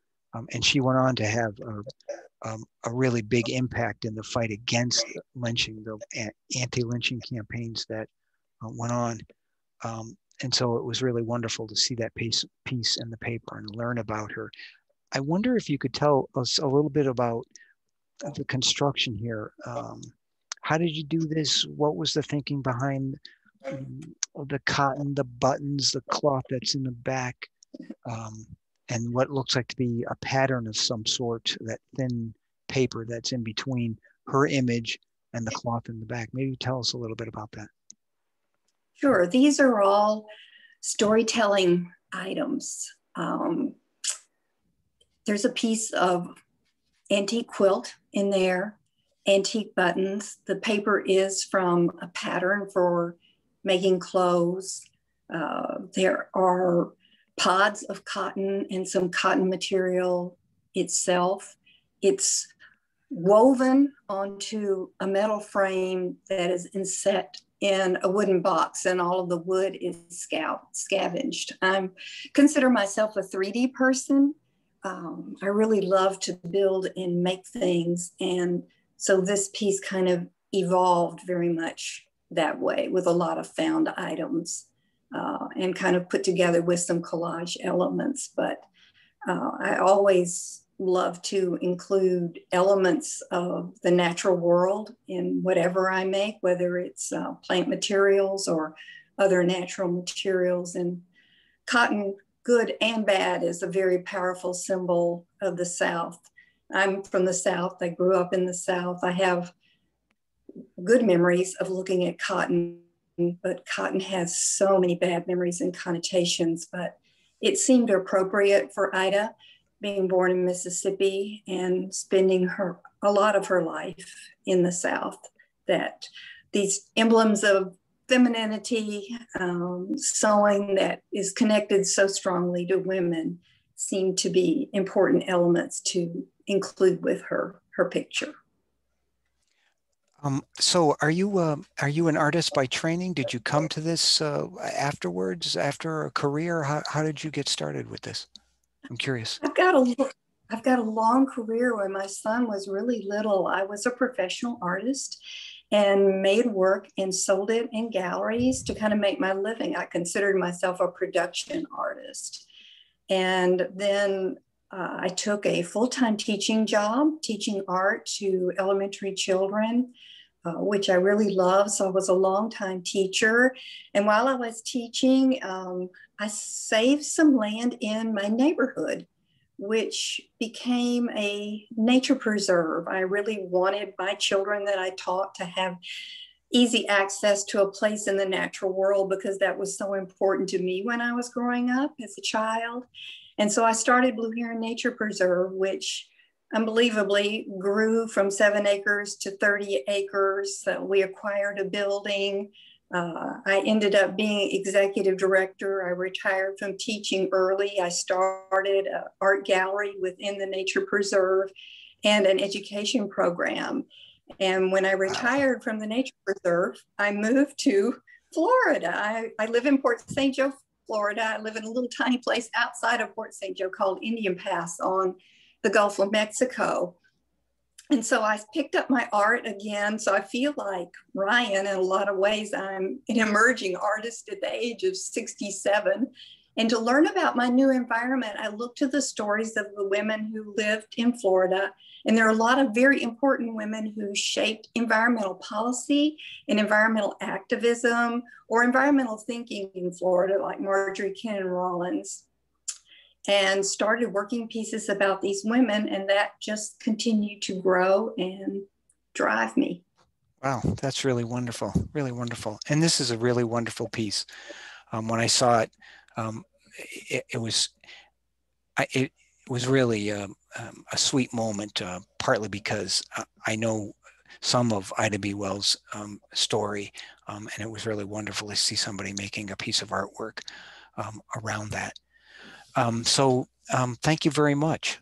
[SPEAKER 1] And she went on to have a really big impact in the fight against lynching, the anti-lynching campaigns that went on. And so it was really wonderful to see that piece in the paper and learn about her. I wonder if you could tell us a little bit about the construction here. How did you do this? What was the thinking behind the cotton, the buttons, the cloth that's in the back, and what looks like to be a pattern of some sort, that thin paper that's in between her image and the cloth in the back? Maybe tell us a little bit about that.
[SPEAKER 6] Sure, these are all storytelling items. There's a piece of antique quilt in there, antique buttons. The paper is from a pattern for making clothes. There are pods of cotton and some cotton material itself. It's woven onto a metal frame that is inset in a wooden box, and all of the wood is scavenged. I consider myself a 3D person. I really love to build and make things. And so this piece kind of evolved very much that way, with a lot of found items and kind of put together with some collage elements. But I always love to include elements of the natural world in whatever I make, whether it's plant materials or other natural materials. And cotton, good and bad, is a very powerful symbol of the South. I'm from the South. I grew up in the South. I have good memories of looking at cotton, but cotton has so many bad memories and connotations. But it seemed appropriate for Ida, being born in Mississippi and spending a lot of her life in the South, that these emblems of femininity, sewing that is connected so strongly to women, seem to be important elements to include with her picture.
[SPEAKER 1] So are you an artist by training? Did you come to this afterwards, after a career? How did you get started with this? I'm curious.
[SPEAKER 6] I've got a long career. When my son was really little, I was a professional artist and made work and sold it in galleries to kind of make my living. I considered myself a production artist. And then I took a full-time teaching job, teaching art to elementary children, which I really love. So I was a long-time teacher. And while I was teaching, I saved some land in my neighborhood, which became a nature preserve. I really wanted my children that I taught to have easy access to a place in the natural world, because that was so important to me when I was growing up as a child. And so I started Blue Heron Nature Preserve, which unbelievably grew from 7 acres to 30 acres. So we acquired a building. I ended up being executive director. I retired from teaching early. I started an art gallery within the Nature Preserve and an education program. And when I retired from the Nature Preserve, I moved to Florida. I live in Port St. Joe, Florida. I live in a little tiny place outside of Port St. Joe called Indian Pass on the Gulf of Mexico. And so I picked up my art again. So I feel like Ryan, in a lot of ways, I'm an emerging artist at the age of 67. And to learn about my new environment, I looked to the stories of the women who lived in Florida. And there are a lot of very important women who shaped environmental policy and environmental activism or environmental thinking in Florida, like Marjorie Kinnan Rollins, and started working pieces about these women. And that just continued to grow and drive me.
[SPEAKER 1] Wow, that's really wonderful, really wonderful. And this is a really wonderful piece. When I saw it, it was really a sweet moment, partly because I know some of Ida B. Wells' story, and it was really wonderful to see somebody making a piece of artwork around that. So thank you very much.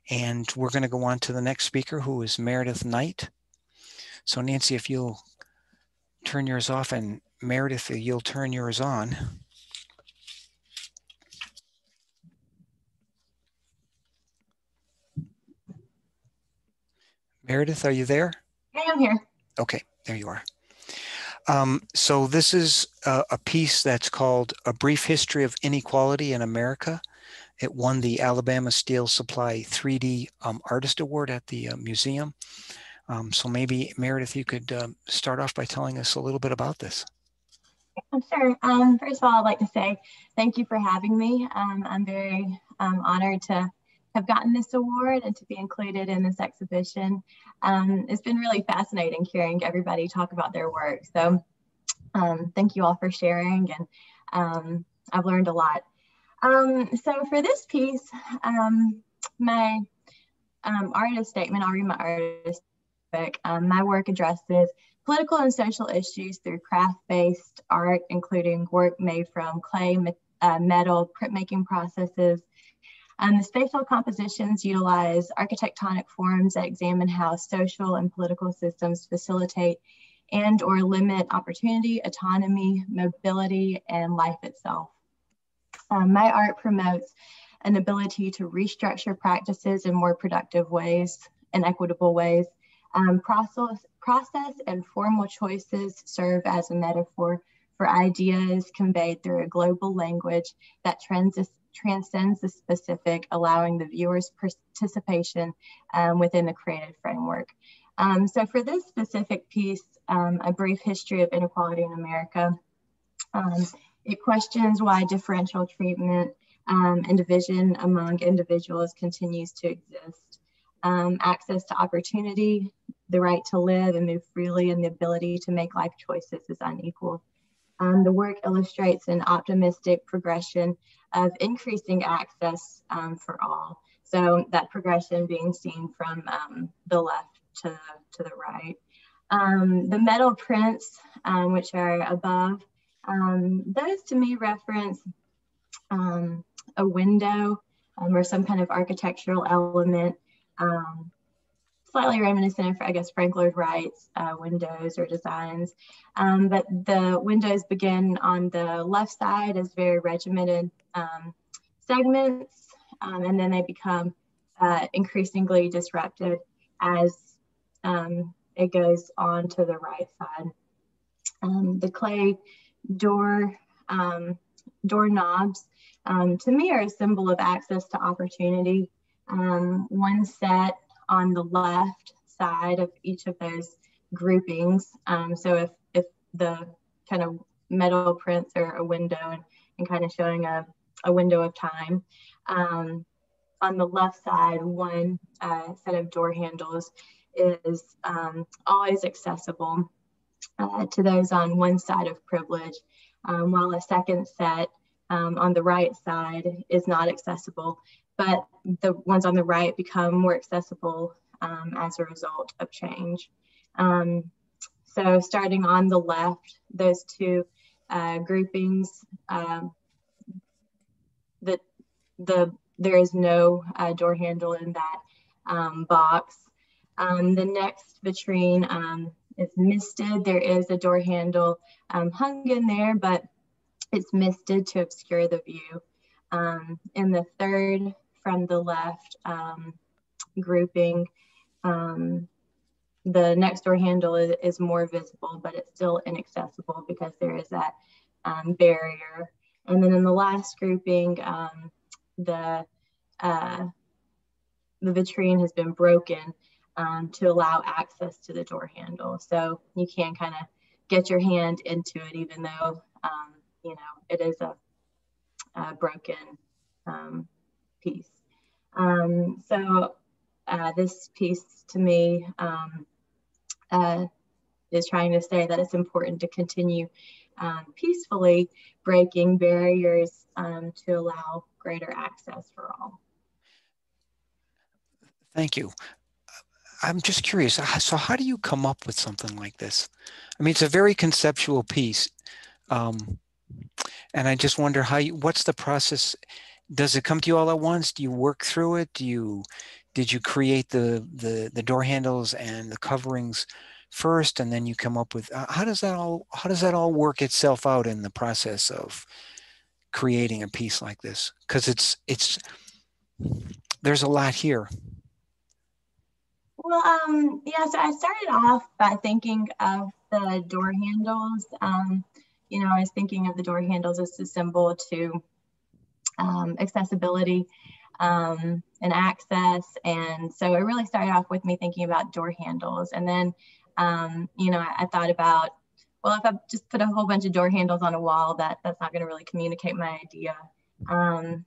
[SPEAKER 1] And we're going to go on to the next speaker, who is Meredith Knight. So Nancy, if you'll turn yours off, and Meredith, you'll turn yours on. Meredith, are you there?
[SPEAKER 7] I am here.
[SPEAKER 1] Okay, there you are. So this is a piece that's called A Brief History of Inequality in America. It won the Alabama Steel Supply 3D Artist Award at the museum. So maybe, Meredith, you could start off by telling us a little bit about this.
[SPEAKER 7] I'm sure. First of all, I'd like to say thank you for having me. I'm very honored to have gotten this award and to be included in this exhibition. It's been really fascinating hearing everybody talk about their work. So thank you all for sharing, and I've learned a lot. So for this piece, my artist statement, I'll read my artist book. My work addresses political and social issues through craft-based art, including work made from clay, metal, printmaking processes. The spatial compositions utilize architectonic forms that examine how social and political systems facilitate and or limit opportunity, autonomy, mobility, and life itself. My art promotes an ability to restructure practices in more productive ways and equitable ways. Process and formal choices serve as a metaphor for ideas conveyed through a global language that transcends the specific, allowing the viewer's participation within the creative framework. So for this specific piece, A Brief History of Inequality in America, it questions why differential treatment and division among individuals continues to exist. Access to opportunity, the right to live and move freely, and the ability to make life choices is unequal. The work illustrates an optimistic progression of increasing access for all. So that progression being seen from the left to the right. The metal prints, which are above, those to me reference a window or some kind of architectural element, slightly reminiscent of, I guess, Frank Lloyd Wright's windows or designs. But the windows begin on the left side as very regimented segments, and then they become increasingly disrupted as it goes on to the right side. The clay door doorknobs, to me, are a symbol of access to opportunity. One set on the left side of each of those groupings. So if the kind of metal prints are a window and kind of showing a window of time, on the left side, one set of door handles is always accessible to those on one side of privilege, while a second set on the right side is not accessible, but the ones on the right become more accessible as a result of change. So starting on the left, those two groupings, there is no door handle in that box. The next vitrine is misted. There is a door handle hung in there, but it's misted to obscure the view. In the third from the left grouping, the next door handle is more visible, but it's still inaccessible because there is that barrier. And then in the last grouping, the vitrine has been broken to allow access to the door handle. So you can kind of get your hand into it, even though, you know, it is a broken piece. So this piece to me is trying to say that it's important to continue peacefully breaking barriers to allow greater access for all.
[SPEAKER 1] Thank you. I'm just curious. So how do you come up with something like this? I mean, it's a very conceptual piece. And I just wonder what's the process? Does it come to you all at once? Do you work through it? Did you create the door handles and the coverings first, and then you come up with, how does that all work itself out in the process of creating a piece like this? Because there's a lot here.
[SPEAKER 7] Well, yeah, so I started off by thinking of the door handles. You know, I was thinking of the door handles as a symbol to accessibility and access. And so it really started off with me thinking about door handles. And then, you know, I thought about, well, if I just put a whole bunch of door handles on a wall, that's not going to really communicate my idea.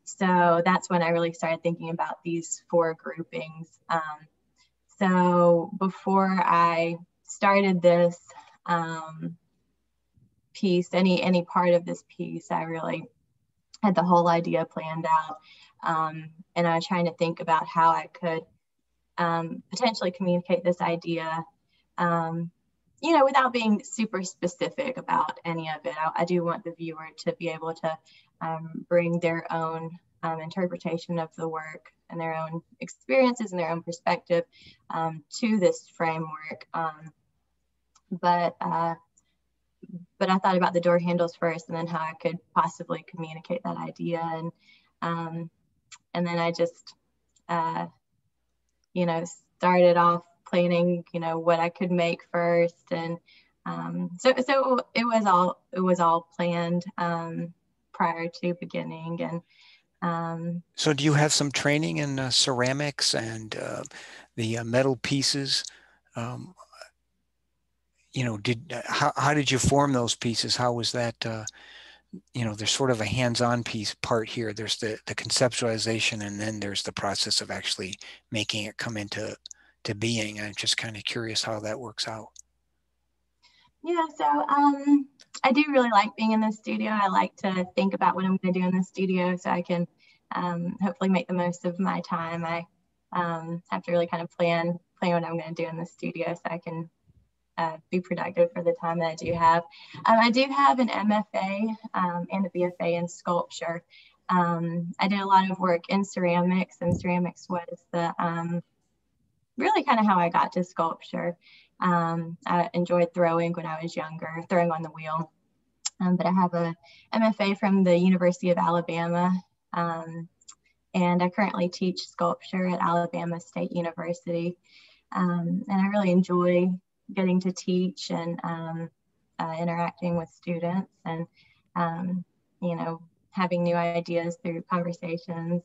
[SPEAKER 7] So that's when I really started thinking about these four groupings. So before I started this piece, any part of this piece, I really had the whole idea planned out. And I was trying to think about how I could potentially communicate this idea, you know, without being super specific about any of it. I do want the viewer to be able to bring their own interpretation of the work and their own experiences and their own perspective to this framework. But I thought about the door handles first, and then how I could possibly communicate that idea. And then I just, you know, started off planning, you know, what I could make first. And so it was all planned prior to beginning. And
[SPEAKER 1] so do you have some training in ceramics and the metal pieces? You know, how did you form those pieces? How was that? You know, there's sort of a hands-on part here. There's the conceptualization, and then there's the process of actually making it come into being. I'm just kind of curious how that works out.
[SPEAKER 7] Yeah, so I do really like being in the studio. I like to think about what I'm going to do in the studio so I can hopefully make the most of my time. I have to really kind of plan what I'm going to do in the studio so I can be productive for the time that I do have. I do have an MFA and a BFA in sculpture. I did a lot of work in ceramics, and ceramics was the really kind of how I got to sculpture. I enjoyed throwing when I was younger, throwing on the wheel. But I have a MFA from the University of Alabama, and I currently teach sculpture at Alabama State University. And I really enjoy getting to teach and interacting with students, and you know, having new ideas through conversations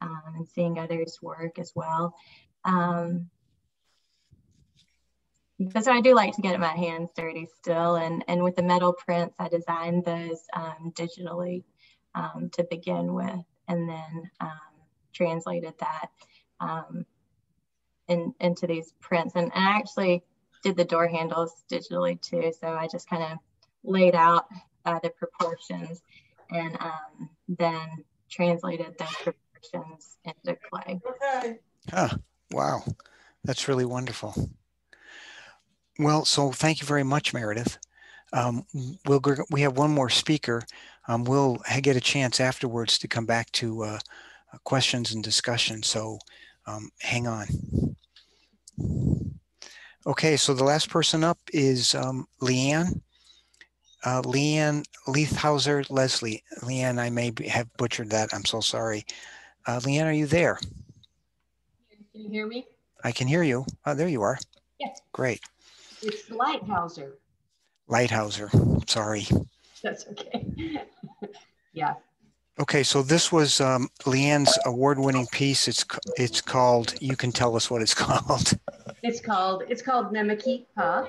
[SPEAKER 7] and seeing others work as well. But so I do like to get my hands dirty still, and with the metal prints, I designed those digitally to begin with, and then translated that into these prints. And I actually did the door handles digitally too, so I just kind of laid out the proportions and then translated those proportions into clay.
[SPEAKER 1] Okay. Ah, wow, that's really wonderful. Well, so thank you very much, Meredith. We have one more speaker. We'll get a chance afterwards to come back to questions and discussion, so hang on. Okay, so the last person up is Leanne. Leanne Leithauser Leslie. Leanne, I may have butchered that. I'm so sorry. Leanne, are you there?
[SPEAKER 8] Can you hear me?
[SPEAKER 1] I can hear you. Oh, there you are.
[SPEAKER 8] Yes.
[SPEAKER 1] Great.
[SPEAKER 8] It's Lighthouser.
[SPEAKER 1] Lighthouser. Sorry.
[SPEAKER 8] That's okay. Yeah.
[SPEAKER 1] Okay, so this was Leanne's award-winning piece. It's called. You can tell us what it's called.
[SPEAKER 8] It's called Nemaki Pa.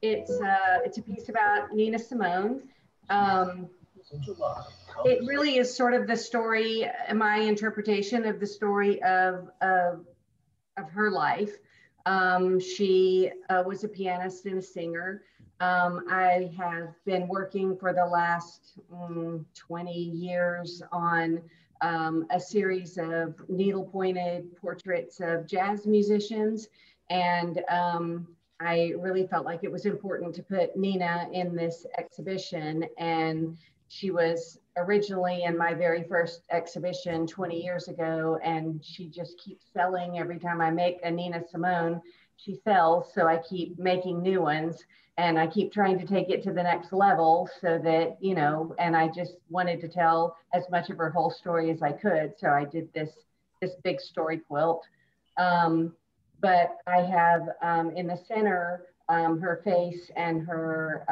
[SPEAKER 8] It's a piece about Nina Simone. It really is sort of the story, my interpretation of the story of her life. She was a pianist and a singer. I have been working for the last 20 years on a series of needle-pointed portraits of jazz musicians. And I really felt like it was important to put Nina in this exhibition. And she was originally in my very first exhibition 20 years ago, and she just keeps selling. Every time I make a Nina Simone, she sells. So I keep making new ones, and I keep trying to take it to the next level so that, you know, and I just wanted to tell as much of her whole story as I could. So I did this big story quilt. But I have in the center, her face and her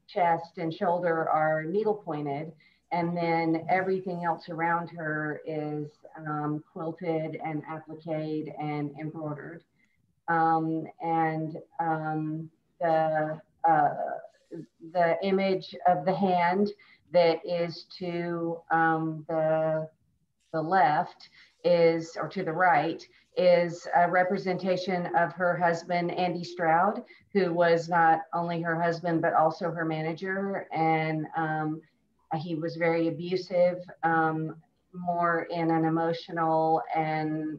[SPEAKER 8] chest and shoulder are needle pointed. And then everything else around her is quilted and appliqued and embroidered. The image of the hand that is to the left is, or to the right, is a representation of her husband, Andy Stroud, who was not only her husband, but also her manager. And he was very abusive, more in an emotional and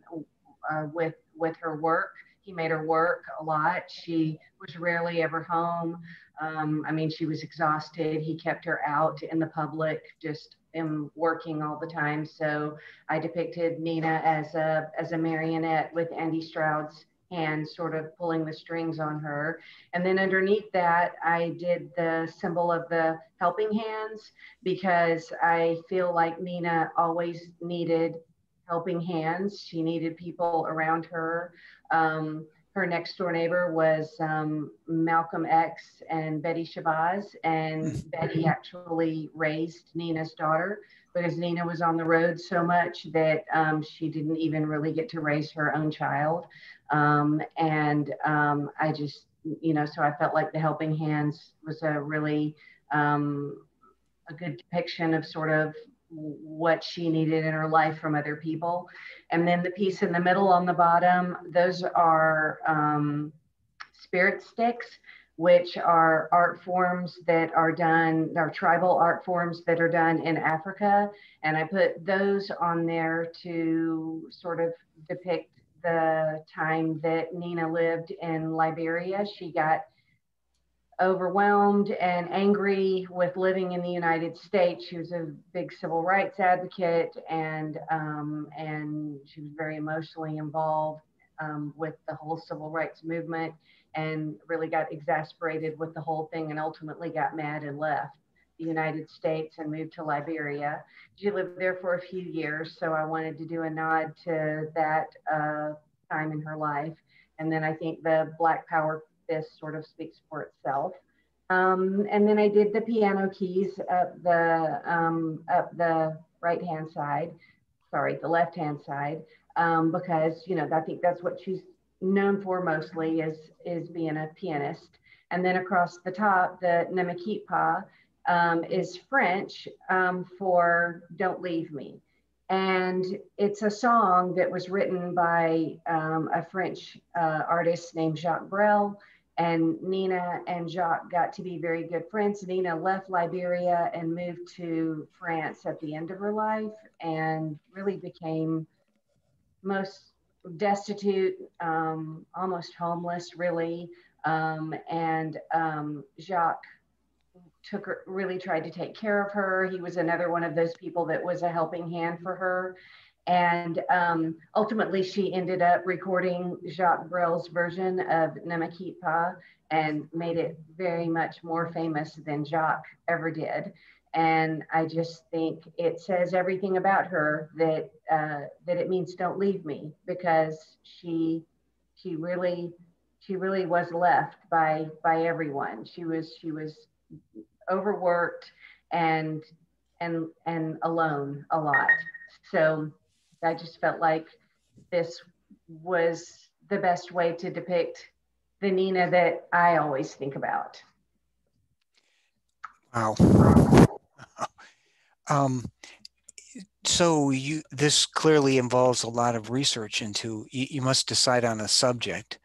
[SPEAKER 8] with her work. He made her work a lot. She was rarely ever home. I mean, she was exhausted. He kept her out in the public, just working all the time. So I depicted Nina as a marionette with Andy Stroud's hand sort of pulling the strings on her. And then underneath that, I did the symbol of the helping hands, because I feel like Nina always needed helping hands. She needed people around her. Her next door neighbor was Malcolm X and Betty Shabazz, and Betty actually raised Nina's daughter, because Nina was on the road so much that she didn't even really get to raise her own child. I just, you know, so I felt like the helping hands was a really a good depiction of sort of what she needed in her life from other people. And then the piece in the middle on the bottom, those are spirit sticks, which are art forms that are done, are tribal art forms that are done in Africa. And I put those on there to sort of depict the time that Nina lived in Liberia. She got overwhelmed and angry with living in the United States. She was a big civil rights advocate, and she was very emotionally involved with the whole civil rights movement, and really got exasperated with the whole thing, and ultimately got mad and left the United States and moved to Liberia. She lived there for a few years, so I wanted to do a nod to that time in her life. And then I think the Black Power, this sort of speaks for itself. And then I did the piano keys up the right-hand side, sorry, the left-hand side, because, you know, I think that's what she's known for mostly is being a pianist. And then across the top, the Ne me quitte pas is French for Don't Leave Me. And it's a song that was written by a French artist named Jacques Brel. And Nina and Jacques got to be very good friends. Nina left Liberia and moved to France at the end of her life and really became most destitute, almost homeless, really. Jacques really tried to take care of her. He was another one of those people that was a helping hand for her. And ultimately, she ended up recording Jacques Brel's version of Ne me quitte pas and made it very much more famous than Jacques ever did. And I just think it says everything about her that it means don't leave me, because she really was left by everyone. She was overworked and alone a lot. So I just felt like this was the best way to depict the Nina that I always think about.
[SPEAKER 1] Wow. So this clearly involves a lot of research into, you must decide on a subject,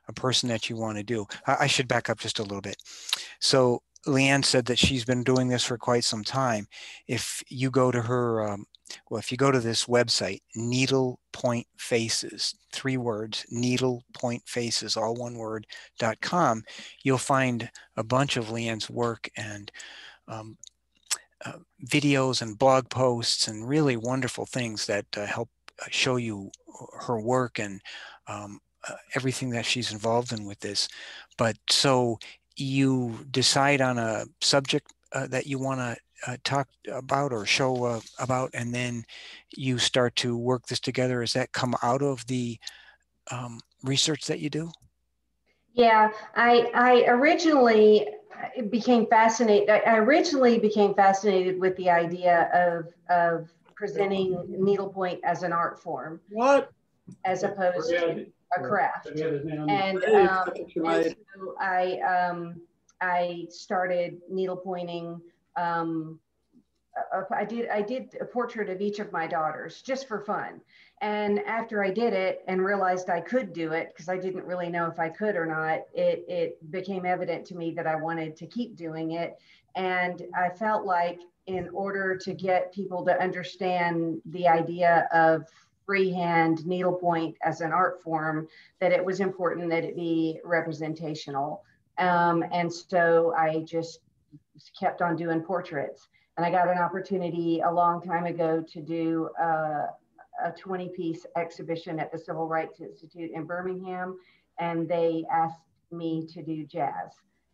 [SPEAKER 1] a person that you want to do. I should back up just a little bit. So Leanne said that she's been doing this for quite some time. If you go to her, if you go to this website, Needle Point Faces, 3 words, Needle Point Faces, all one word, .com, you'll find a bunch of Leanne's work and videos and blog posts and really wonderful things that help show you her work and everything that she's involved in with this. But so you decide on a subject that you want to talk about or show about, and then you start to work this together. Does that come out of the research that you do?
[SPEAKER 8] Yeah, I originally became fascinated. I originally became fascinated with the idea of presenting needlepoint as an art form.
[SPEAKER 9] What?
[SPEAKER 8] As opposed to a craft. And so I started needlepointing. I did a portrait of each of my daughters just for fun. And after I did it and realized I could do it, because I didn't really know if I could or not, it became evident to me that I wanted to keep doing it. And I felt like in order to get people to understand the idea of freehand needlepoint as an art form, that it was important that it be representational. And so I just kept on doing portraits. And I got an opportunity a long time ago to do a 20-piece exhibition at the Civil Rights Institute in Birmingham, and they asked me to do jazz.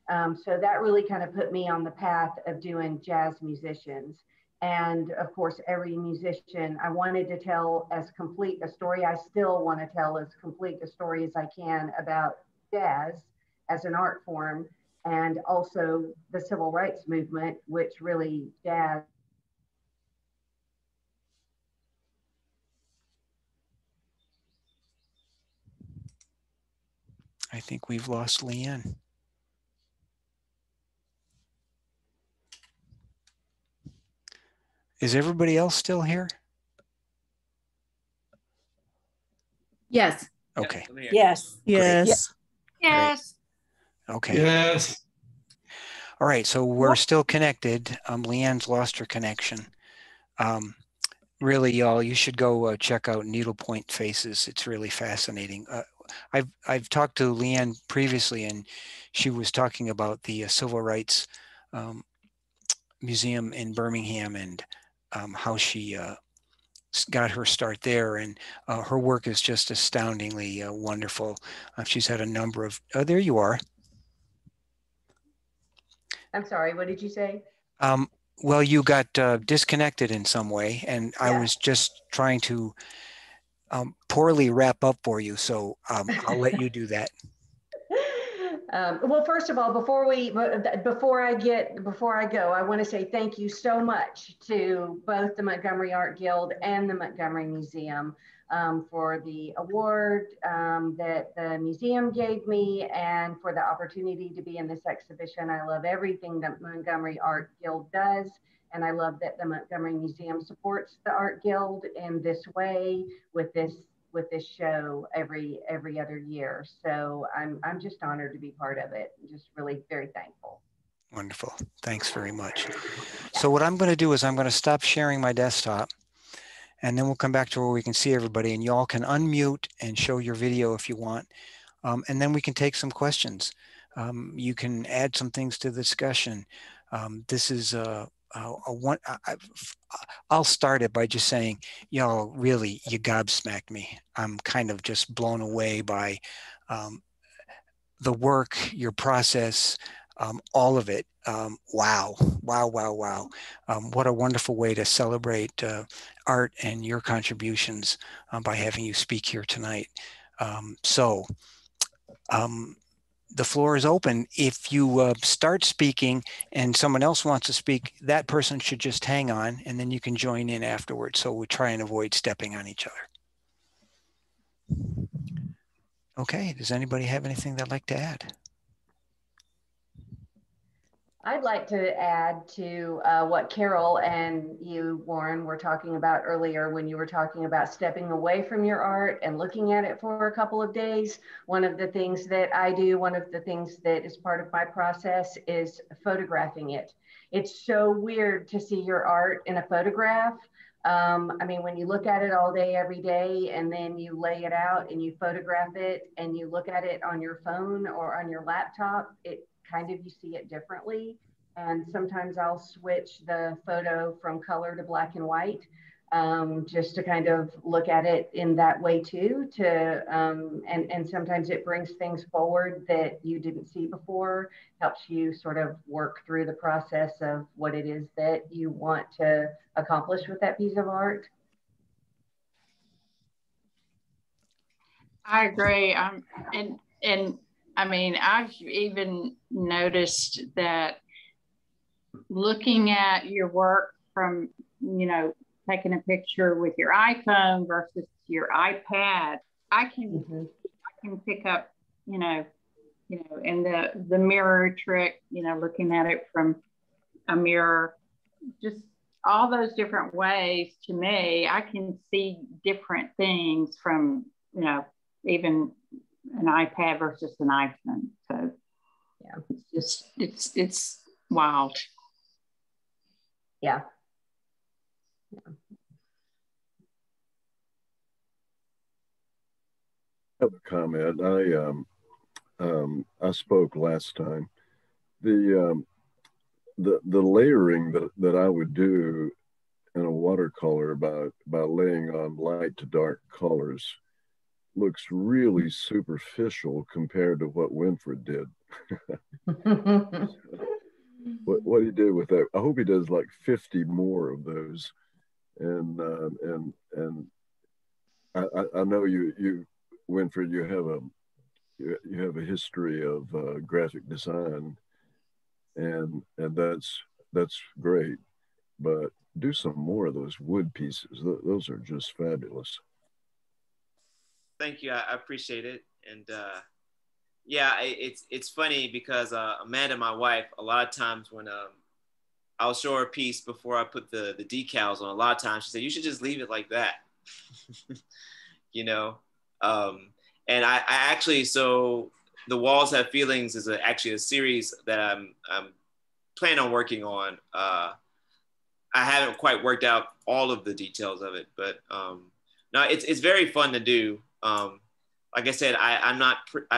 [SPEAKER 8] So that really kind of put me on the path of doing jazz musicians. And of course, every musician, I wanted to tell as complete a story. I still want to tell as complete a story as I can about jazz as an art form, and also the civil rights movement, which really jazz.
[SPEAKER 1] I think we've lost Leanne. Is everybody else still here?
[SPEAKER 10] Yes.
[SPEAKER 1] Okay.
[SPEAKER 10] Yes.
[SPEAKER 9] Yes.
[SPEAKER 5] Yes.
[SPEAKER 1] Okay.
[SPEAKER 9] Yes.
[SPEAKER 1] All right. So we're still connected. Leanne's lost her connection. Really, y'all, you should go check out Needlepoint Faces. It's really fascinating. I've talked to Leanne previously, and she was talking about the Civil Rights Museum in Birmingham and how she got her start there. And her work is just astoundingly wonderful. She's had a number of, there you are.
[SPEAKER 8] I'm sorry, what did you say?
[SPEAKER 1] Well, you got disconnected in some way, and
[SPEAKER 8] Yeah.
[SPEAKER 1] I was just trying to poorly wrap up for you, so I'll let you do that.
[SPEAKER 8] Well, first of all, before I go, I want to say thank you so much to both the Montgomery Art Guild and the Montgomery Museum for the award that the museum gave me and for the opportunity to be in this exhibition. I love everything that Montgomery Art Guild does. And I love that the Montgomery Museum supports the Art Guild in this way with this show every other year. So I'm just honored to be part of it. I'm just really very thankful.
[SPEAKER 1] Wonderful. Thanks very much. So what I'm going to do is I'm going to stop sharing my desktop, and then we'll come back to where we can see everybody, and y'all can unmute and show your video if you want. And then we can take some questions. You can add some things to the discussion. This is I'll start it by just saying, y'all, really, you gobsmacked me. I'm kind of just blown away by the work, your process, all of it. Wow. What a wonderful way to celebrate art and your contributions by having you speak here tonight. The floor is open. If you start speaking and someone else wants to speak, that person should just hang on and then you can join in afterwards. So we try and avoid stepping on each other. Okay, does anybody have anything they'd like to add?
[SPEAKER 8] I'd like to add to what Carol and you, Warren, were talking about earlier when you were talking about stepping away from your art and looking at it for a couple of days. One of the things that I do, one of the things that is part of my process is photographing it. It's so weird to see your art in a photograph. I mean, when you look at it all day, every day, and then you lay it out and you photograph it and you look at it on your phone or on your laptop, it kind of, you see it differently. And sometimes I'll switch the photo from color to black and white, just to kind of look at it in that way too, and sometimes it brings things forward that you didn't see before, helps you sort of work through the process of what it is that you want to accomplish with that piece of art.
[SPEAKER 5] I agree. And I mean, I've even noticed that looking at your work from, taking a picture with your iPhone versus your iPad, I can pick up, and the mirror trick, looking at it from a mirror, just all those different ways. To me, I can see different things from, even an iPad versus an iPhone. So yeah, it's wild.
[SPEAKER 8] Yeah.
[SPEAKER 9] I have a comment. I spoke last time. The layering that I would do in a watercolor by laying on light to dark colors looks really superficial compared to what Winfred did. What he did with that, I hope he does like 50 more of those. And I know you Winfred, you have a history of graphic design, and that's great. But do some more of those wood pieces. Those are just fabulous.
[SPEAKER 4] Thank you. I appreciate it. And yeah, it's funny because Amanda, my wife, a lot of times when I'll show her a piece before I put the decals on, a lot of times she said, you should just leave it like that. And I actually, so The Walls Have Feelings is actually a series that I'm planning on working on. I haven't quite worked out all of the details of it, but no, it's very fun to do. Like I said, I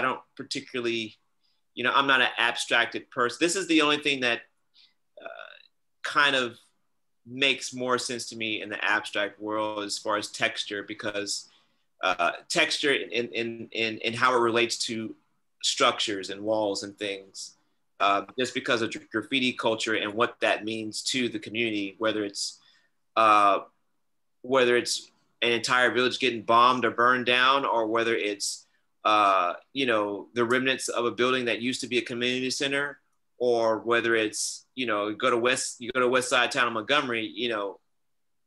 [SPEAKER 4] don't particularly, I'm not an abstracted person. This is the only thing that kind of makes more sense to me in the abstract world as far as texture, because texture in how it relates to structures and walls and things, just because of graffiti culture and what that means to the community, whether it's an entire village getting bombed or burned down, or whether it's you know, the remnants of a building that used to be a community center, or whether it's, you know, you go to West Side town of Montgomery, you know,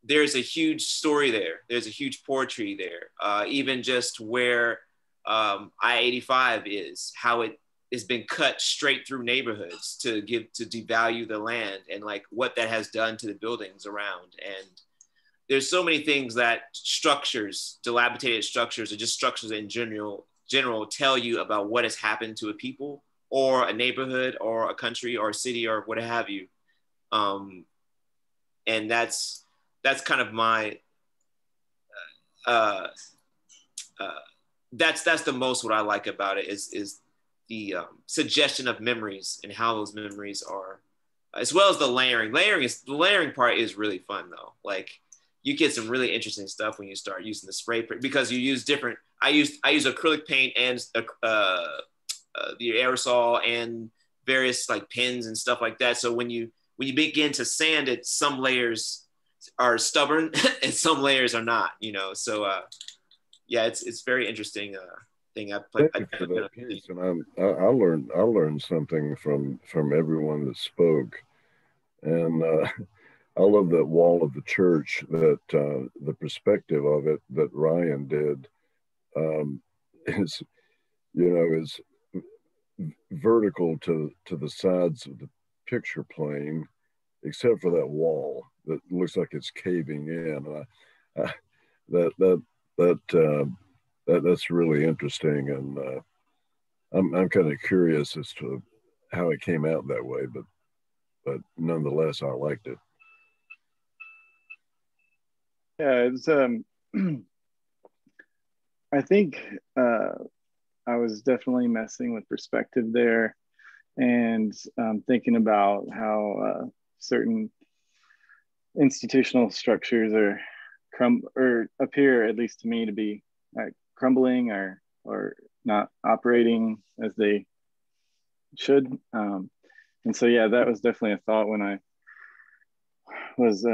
[SPEAKER 4] there's a huge story there. There's a huge poetry there. Even just where I-85 is, how it has been cut straight through neighborhoods to devalue the land, and like what that has done to the buildings around. And there's so many things that structures, dilapidated structures, or just structures in general tell you about what has happened to a people or a neighborhood or a country or a city or what have you. And that's kind of my, that's the most what I like about it is the suggestion of memories and how those memories are, as well as the layering. The layering part is really fun though. Like you get some really interesting stuff when you start using the spray paint, because you use different. I use acrylic paint and the aerosol and various like pens and stuff like that. So when you begin to sand it, some layers are stubborn and some layers are not. You know, so yeah, it's very interesting thing.
[SPEAKER 9] Thank you for that piece, and I learned something from everyone that spoke, and I love that wall of the church, that the perspective of it that Ryan did is, you know, is vertical to the sides of the picture plane, except for that wall that looks like it's caving in. That's really interesting, and I'm kind of curious as to how it came out that way, but nonetheless, I liked it.
[SPEAKER 2] Yeah, it's I think I was definitely messing with perspective there, and thinking about how certain institutional structures are or appear, at least to me, to be crumbling or not operating as they should. And so yeah, that was definitely a thought when I was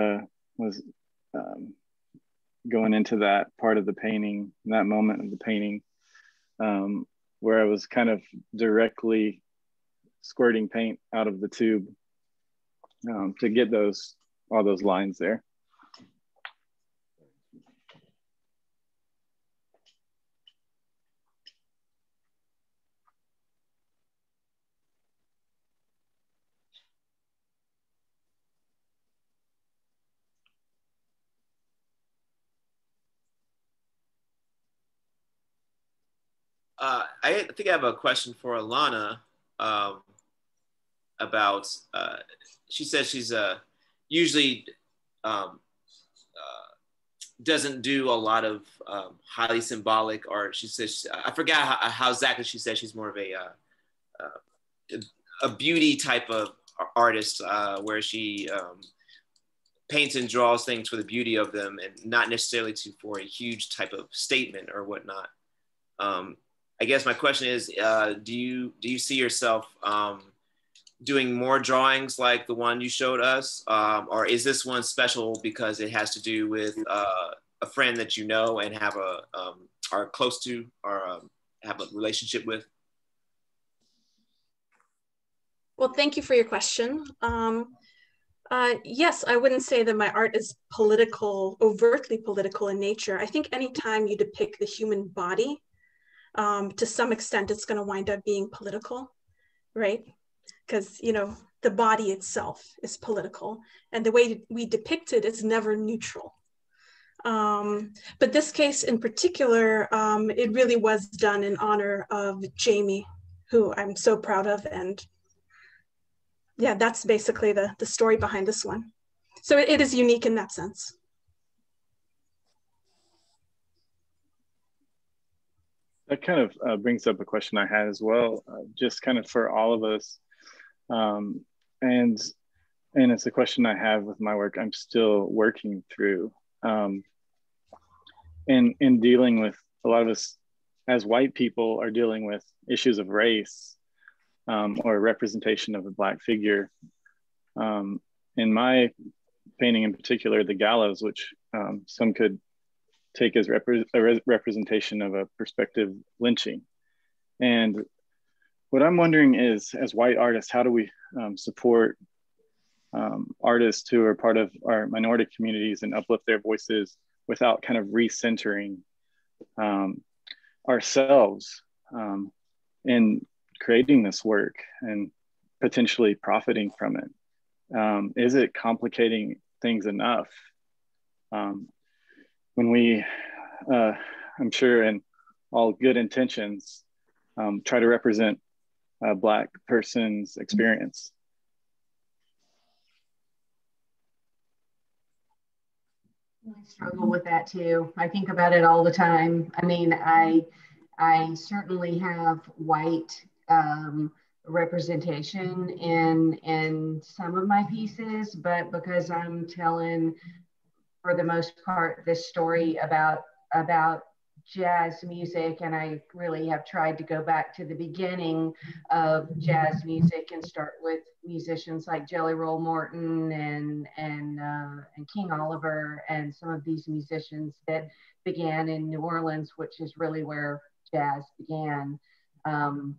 [SPEAKER 2] going into that part of the painting, that moment of the painting, where I was kind of directly squirting paint out of the tube to get all those lines there.
[SPEAKER 4] I think I have a question for Alana about, she says she's usually doesn't do a lot of highly symbolic art. She says, I forgot how exactly she said she's more of a beauty type of artist, where she paints and draws things for the beauty of them and not necessarily for a huge type of statement or whatnot. I guess my question is, do you see yourself doing more drawings like the one you showed us, or is this one special because it has to do with a friend that you know and have are close to, or have a relationship with?
[SPEAKER 3] Well, thank you for your question. Yes, I wouldn't say that my art is overtly political in nature. I think anytime you depict the human body, to some extent, it's going to wind up being political, right? Because, you know, the body itself is political, and the way we depict it is never neutral. But this case in particular, it really was done in honor of Jamie, who I'm so proud of. And yeah, that's basically the story behind this one. So it is unique in that sense.
[SPEAKER 2] That kind of brings up a question I had as well, just kind of for all of us. And it's a question I have with my work I'm still working through. In dealing with, a lot of us as white people are dealing with issues of race, or representation of a Black figure. In my painting in particular, the gallows, which some could take as a representation of a perspective lynching. And what I'm wondering is, as white artists, how do we support artists who are part of our minority communities and uplift their voices without kind of recentering ourselves in creating this work and potentially profiting from it? Is it complicating things enough? When we, I'm sure in all good intentions, try to represent a Black person's experience.
[SPEAKER 8] I struggle with that too. I think about it all the time. I mean, I certainly have white representation in some of my pieces, but because I'm telling, for the most part, this story about jazz music, and I really have tried to go back to the beginning of jazz music and start with musicians like Jelly Roll Morton and King Oliver and some of these musicians that began in New Orleans, which is really where jazz began.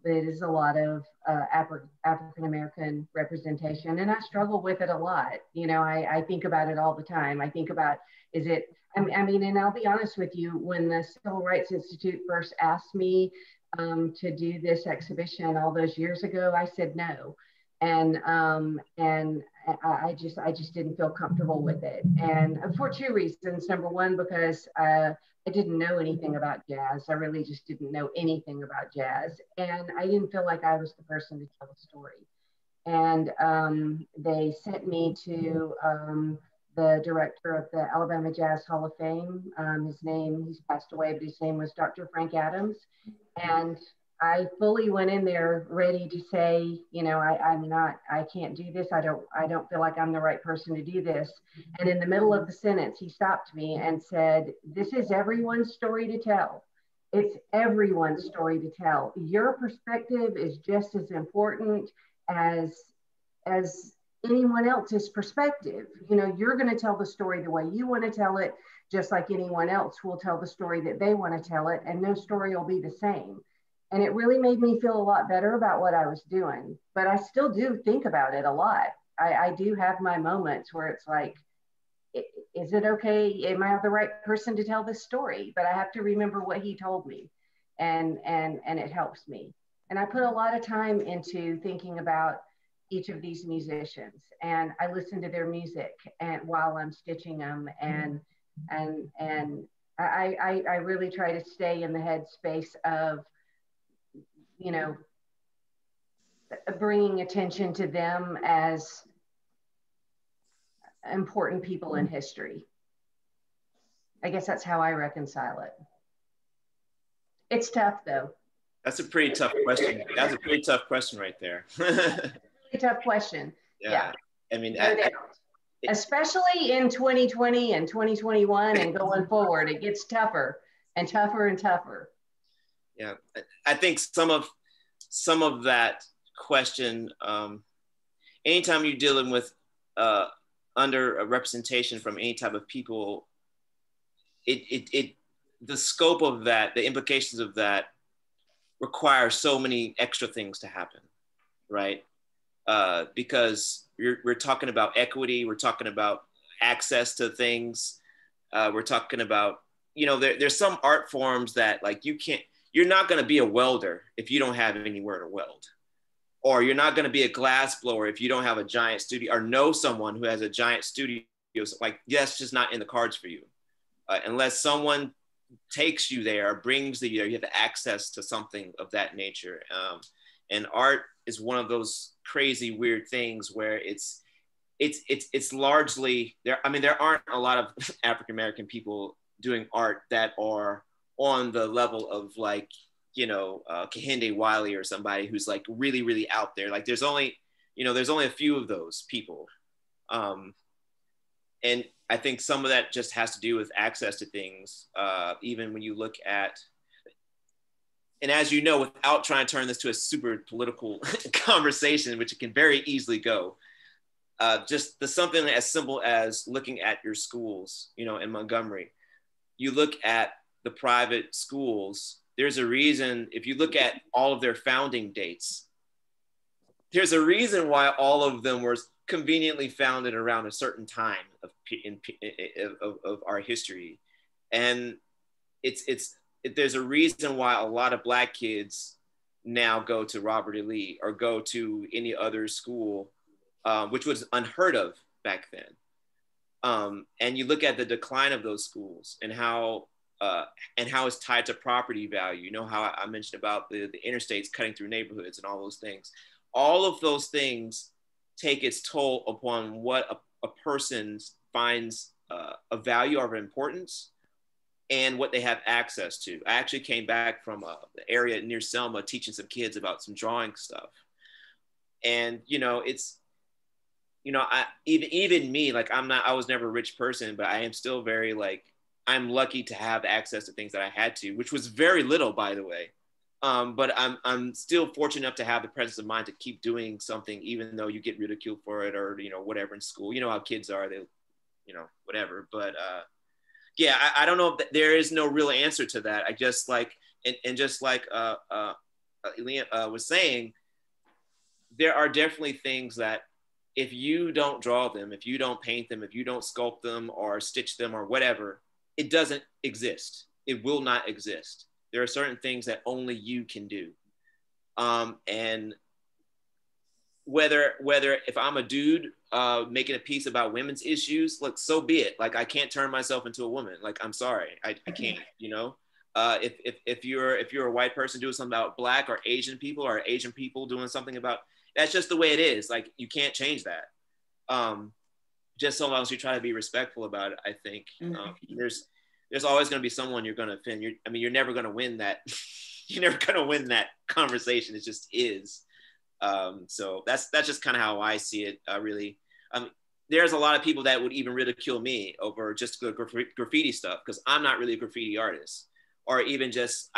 [SPEAKER 8] It is a lot of African American representation, and I struggle with it a lot. You know, I think about it all the time. I think about, is it, I mean, and I'll be honest with you, when the Civil Rights Institute first asked me to do this exhibition all those years ago, I said no. And I just didn't feel comfortable with it. And for two reasons. Number one, because I didn't know anything about jazz. I really just didn't know anything about jazz. And I didn't feel like I was the person to tell the story. And they sent me to the director of the Alabama Jazz Hall of Fame. He's passed away, but his name was Dr. Frank Adams. And I fully went in there ready to say, you know, I can't do this. I don't feel like I'm the right person to do this. And in the middle of the sentence, he stopped me and said, "This is everyone's story to tell. It's everyone's story to tell. Your perspective is just as important as anyone else's perspective. You know, you're going to tell the story the way you want to tell it, just like anyone else will tell the story that they want to tell it, and no story will be the same." And it really made me feel a lot better about what I was doing. But I still do think about it a lot. I do have my moments where it's like, is it okay? Am I the right person to tell this story? But I have to remember what he told me, and it helps me. And I put a lot of time into thinking about each of these musicians, and I listen to their music and while I'm stitching them, and I really try to stay in the headspace of, you know, bringing attention to them as important people in history. I guess that's how I reconcile it. It's tough though.
[SPEAKER 4] That's a pretty tough question. That's a pretty tough question right there.
[SPEAKER 8] Pretty tough question. Yeah.
[SPEAKER 4] I mean,
[SPEAKER 8] especially in 2020 and 2021 and going forward, it gets tougher and tougher and tougher.
[SPEAKER 4] Yeah, I think some of that question, anytime you're dealing with under a representation from any type of people, the scope of that, the implications of that require so many extra things to happen, right? Because we're talking about equity, we're talking about access to things, we're talking about, you know, there's some art forms that, like, you're not going to be a welder if you don't have anywhere to weld, or you're not going to be a glass blower if you don't have a giant studio or know someone who has a giant studio. Like, that's just not in the cards for you, unless someone takes you there, brings you there. You have the access to something of that nature. And art is one of those crazy, weird things where it's largely there. I mean, there aren't a lot of African American people doing art that are on the level of, like, you know, Kehinde Wiley or somebody who's like really, really out there. Like, there's only a few of those people. And I think some of that just has to do with access to things. Even when you look at, and as you know, without trying to turn this to a super political conversation, which it can very easily go, just something as simple as looking at your schools, you know, in Montgomery, you look at the private schools there's a reason, if you look at all of their founding dates, there's a reason why all of them were conveniently founded around a certain time of our history. And there's a reason why a lot of Black kids now go to Robert E. Lee or go to any other school, which was unheard of back then. And you look at the decline of those schools and how it's tied to property value. You know how I mentioned about the interstates cutting through neighborhoods and all those things. All of those things take its toll upon what a person finds a value or importance and what they have access to. I actually came back from the area near Selma teaching some kids about some drawing stuff. And, even me, like I was never a rich person, but I am still very I'm lucky to have access to things that I had to, which was very little, by the way. But I'm still fortunate enough to have the presence of mind to keep doing something, even though you get ridiculed for it or, whatever in school. You know how kids are, they, whatever. But yeah, I don't know if there is no real answer to that. I just and just like Liam was saying, there are definitely things that if you don't draw them, if you don't paint them, if you don't sculpt them or stitch them or whatever, it doesn't exist. It will not exist. There are certain things that only you can do. And whether if I'm a dude making a piece about women's issues, look, so be it. Like, I can't turn myself into a woman. Like, I'm sorry, I can't, if you're a white person doing something about Black or Asian people doing something about, that's just the way it is. Like, you can't change that. Just so long as you try to be respectful about it, I think. There's always going to be someone you're going to offend. You're never going to win that. You're never going to win that conversation. It just is. So that's just kind of how I see it, really. There's a lot of people that would even ridicule me over just graffiti stuff because I'm not really a graffiti artist. Or even just,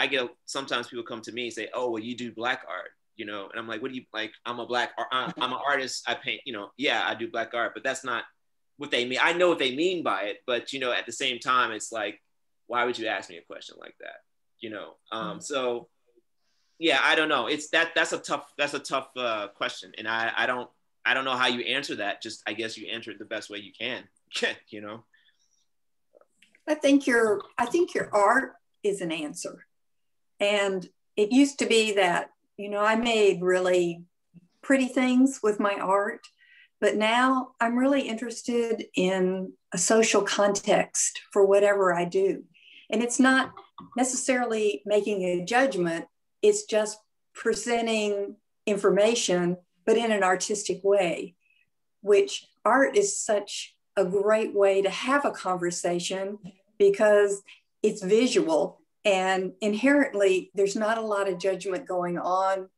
[SPEAKER 4] sometimes people come to me and say, oh, well, you do Black art, and I'm like, what do you, like, I'm an artist, I paint, yeah, I do Black art, but that's not what they mean. I know what they mean by it, but, at the same time, it's like, why would you ask me a question like that? So yeah, I don't know. That's a tough question. And I don't know how you answer that. Just, I guess you answer it the best way you can,
[SPEAKER 6] I think your art is an answer. And it used to be that, I made really pretty things with my art, but now I'm really interested in a social context for whatever I do. And it's not necessarily making a judgment, it's just presenting information, but in an artistic way, which art is such a great way to have a conversation because it's visual and inherently there's not a lot of judgment going on,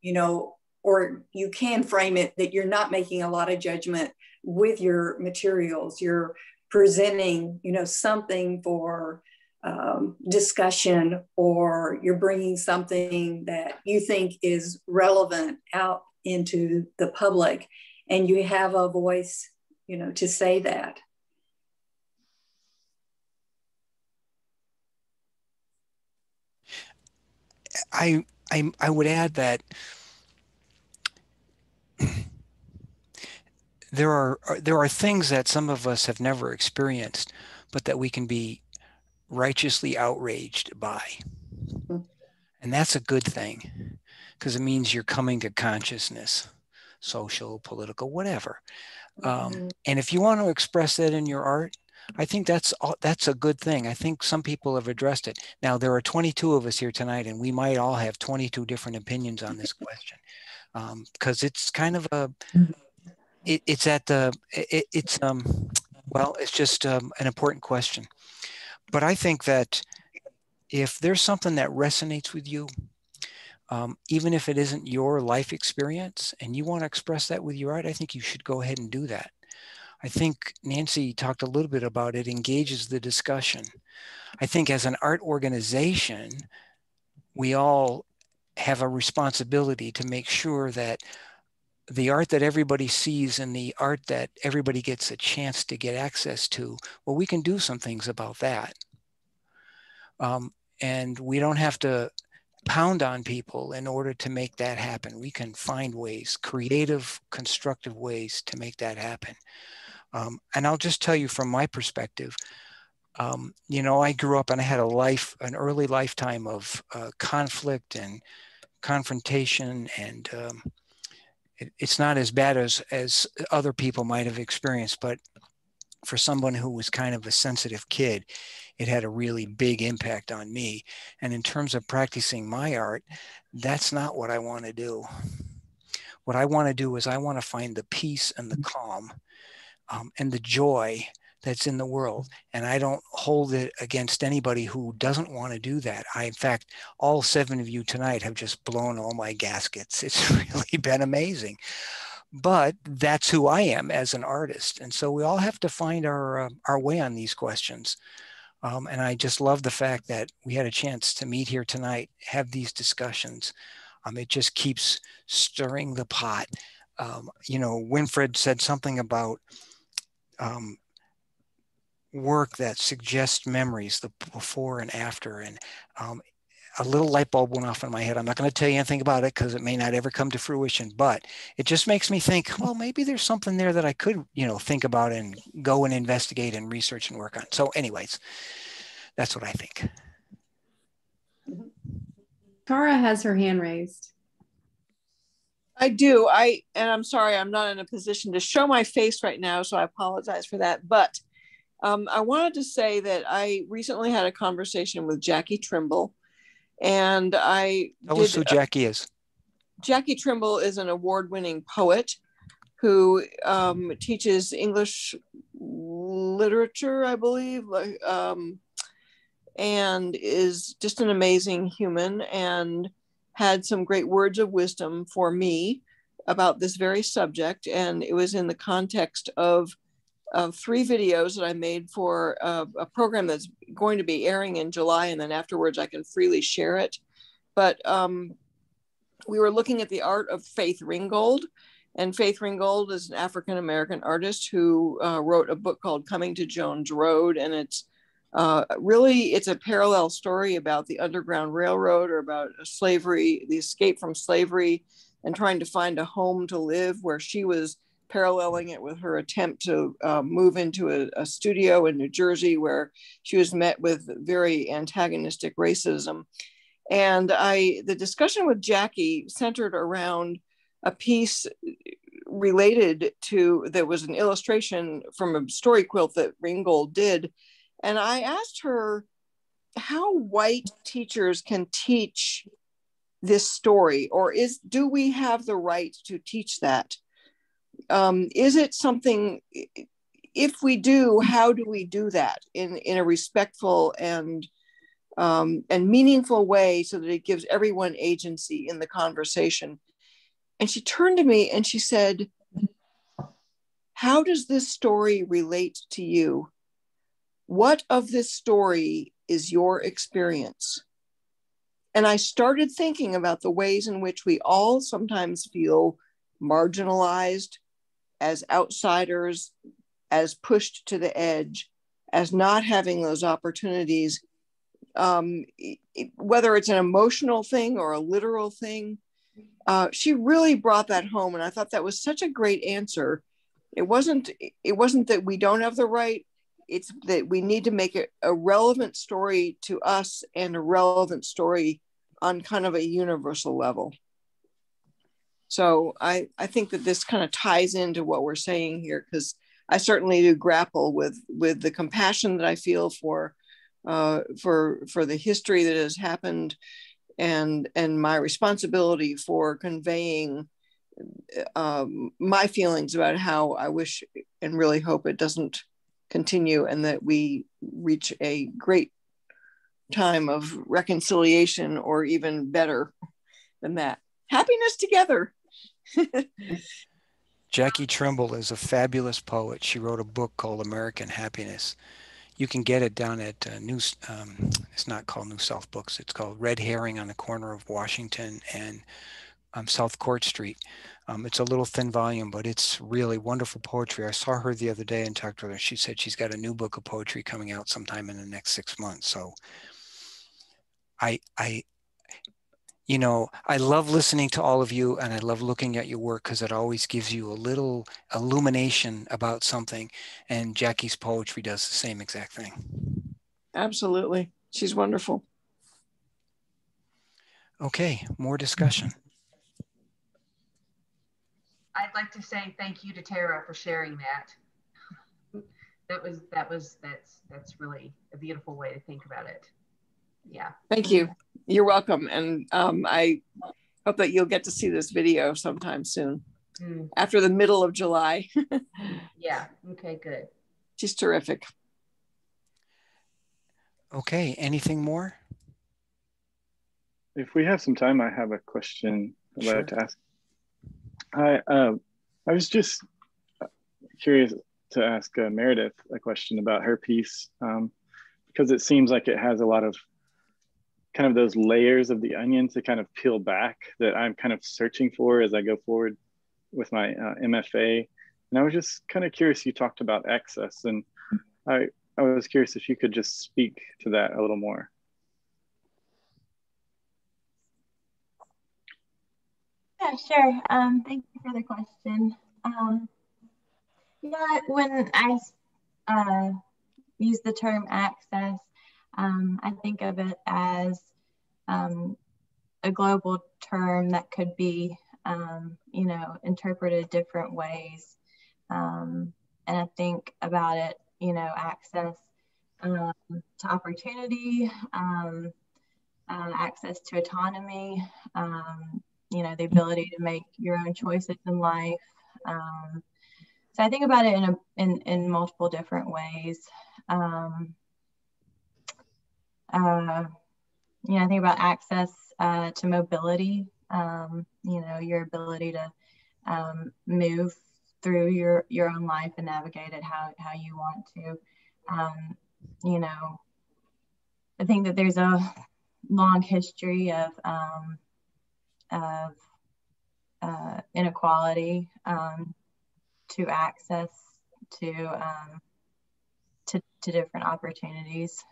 [SPEAKER 6] or you can frame it that you're not making a lot of judgment with your materials. You're presenting, something for discussion, or you're bringing something that you think is relevant out into the public, and you have a voice, to say that.
[SPEAKER 1] I would add that there are things that some of us have never experienced, but that we can be righteously outraged by. And that's a good thing, because it means you're coming to consciousness, social, political, whatever. And if you want to express that in your art, I think that's a good thing. I think some people have addressed it. Now, there are 22 of us here tonight, and we might all have 22 different opinions on this question, because it's kind of it's just an important question. But I think that if there's something that resonates with you, even if it isn't your life experience and you want to express that with your art, I think you should go ahead and do that. I think Nancy talked a little bit about it engages the discussion. I think as an art organization, we all have a responsibility to make sure that the art that everybody sees and the art that everybody gets a chance to get access to, well, we can do some things about that. And we don't have to pound on people in order to make that happen. We can find ways, creative, constructive ways to make that happen. And I'll just tell you from my perspective, you know, I grew up and I had an early lifetime of conflict and confrontation, and it's not as bad as other people might have experienced, but for someone who was kind of a sensitive kid, it had a really big impact on me. And in terms of practicing my art, that's not what I want to do. What I want to do is I want to find the peace and the calm and the joy that's in the world. And I don't hold it against anybody who doesn't want to do that. In fact, all 7 of you tonight have just blown all my gaskets. It's really been amazing. But that's who I am as an artist. And so we all have to find our way on these questions. And I just love the fact that we had a chance to meet here tonight, have these discussions. It just keeps stirring the pot. You know, Winfred said something about work that suggests memories, the before and after. And a little light bulb went off in my head. I'm not going to tell you anything about it because it may not ever come to fruition, but it just makes me think, well, maybe there's something there that I could, you know, think about and go and investigate and research and work on. So anyways, that's what I think.
[SPEAKER 10] Tara has her hand raised.
[SPEAKER 11] I do. And I'm sorry, I'm not in a position to show my face right now, so I apologize for that. But I wanted to say that I recently had a conversation with Jackie Trimble, and
[SPEAKER 1] Tell us who Jackie is.
[SPEAKER 11] Jackie Trimble is an award-winning poet who teaches English literature, I believe, and is just an amazing human, and had some great words of wisdom for me about this very subject. And it was in the context of 3 videos that I made for a program that's going to be airing in July, and then afterwards I can freely share it. But we were looking at the art of Faith Ringgold, and Faith Ringgold is an African-American artist who wrote a book called Coming to Jones Road, and it's a parallel story about the Underground Railroad, or about slavery, the escape from slavery, and trying to find a home to live, where she was paralleling it with her attempt to move into a studio in New Jersey, where she was met with very antagonistic racism. And the discussion with Jackie centered around a piece related to, that was an illustration from a story quilt that Ringgold did. And I asked her how white teachers can teach this story, or do we have the right to teach that? Is it something, if we do, how do we do that in a respectful and meaningful way, so that it gives everyone agency in the conversation? And she turned to me and she said, how does this story relate to you? What of this story is your experience? And I started thinking about the ways in which we all sometimes feel marginalized, as outsiders, as pushed to the edge, as not having those opportunities, whether it's an emotional thing or a literal thing. She really brought that home, and I thought that was such a great answer. It wasn't that we don't have the right, it's that we need to make it a relevant story to us, and a relevant story on kind of a universal level. So I think that this kind of ties into what we're saying here, because I certainly do grapple with the compassion that I feel for the history that has happened, and my responsibility for conveying my feelings about how I wish and really hope it doesn't continue, and that we reach a great time of reconciliation, or even better than that, happiness together.
[SPEAKER 1] Jackie Trimble is a fabulous poet. She wrote a book called American Happiness. You can get it down at it's not called New South Books. It's called Red Herring, on the corner of Washington and South Court Street. It's a little thin volume, but it's really wonderful poetry. I saw her the other day and talked to her. She said she's got a new book of poetry coming out sometime in the next 6 months. So you know, I love listening to all of you, and I love looking at your work because it always gives you a little illumination about something. And Jackie's poetry does the same exact thing.
[SPEAKER 11] Absolutely. She's wonderful.
[SPEAKER 1] Okay, more discussion.
[SPEAKER 8] I'd like to say thank you to Tara for sharing that. That's really a beautiful way to think about it. Yeah.
[SPEAKER 11] Thank you. You're welcome. And I hope that you'll get to see this video sometime soon, after the middle of July.
[SPEAKER 8] Yeah. Okay, good.
[SPEAKER 11] She's terrific.
[SPEAKER 1] Okay, anything more?
[SPEAKER 2] If we have some time, I have a question I'd
[SPEAKER 1] Sure.
[SPEAKER 2] like to ask. I was just curious to ask Meredith a question about her piece, because it seems like it has a lot of kind of those layers of the onion to kind of peel back that I'm kind of searching for as I go forward with my MFA. And I was just kind of curious, you talked about access, and I was curious if you could just speak to that a little more.
[SPEAKER 7] Yeah, sure. Thank you for the question. Yeah, when I use the term access, I think of it as a global term that could be, you know, interpreted different ways. And I think about it, you know, access to opportunity, access to autonomy, you know, the ability to make your own choices in life. So I think about it in multiple different ways. You know, I think about access to mobility, you know, your ability to move through your own life and navigate it how you want to. You know, I think that there's a long history of inequality to access to different opportunities.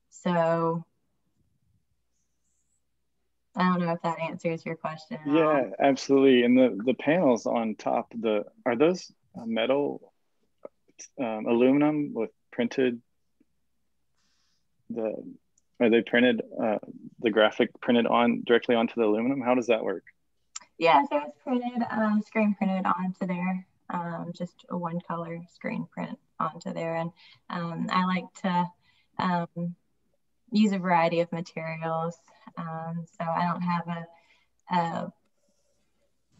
[SPEAKER 7] So I don't know if that answers your question at
[SPEAKER 2] Yeah,
[SPEAKER 7] all.
[SPEAKER 2] absolutely. And the panels on top, are those metal, aluminum with printed? Are they printed, the graphic printed on directly onto the aluminum? How does that work?
[SPEAKER 7] Yeah, so it's printed, screen printed onto there, just a one color screen print onto there. And I like to use a variety of materials. So I don't have a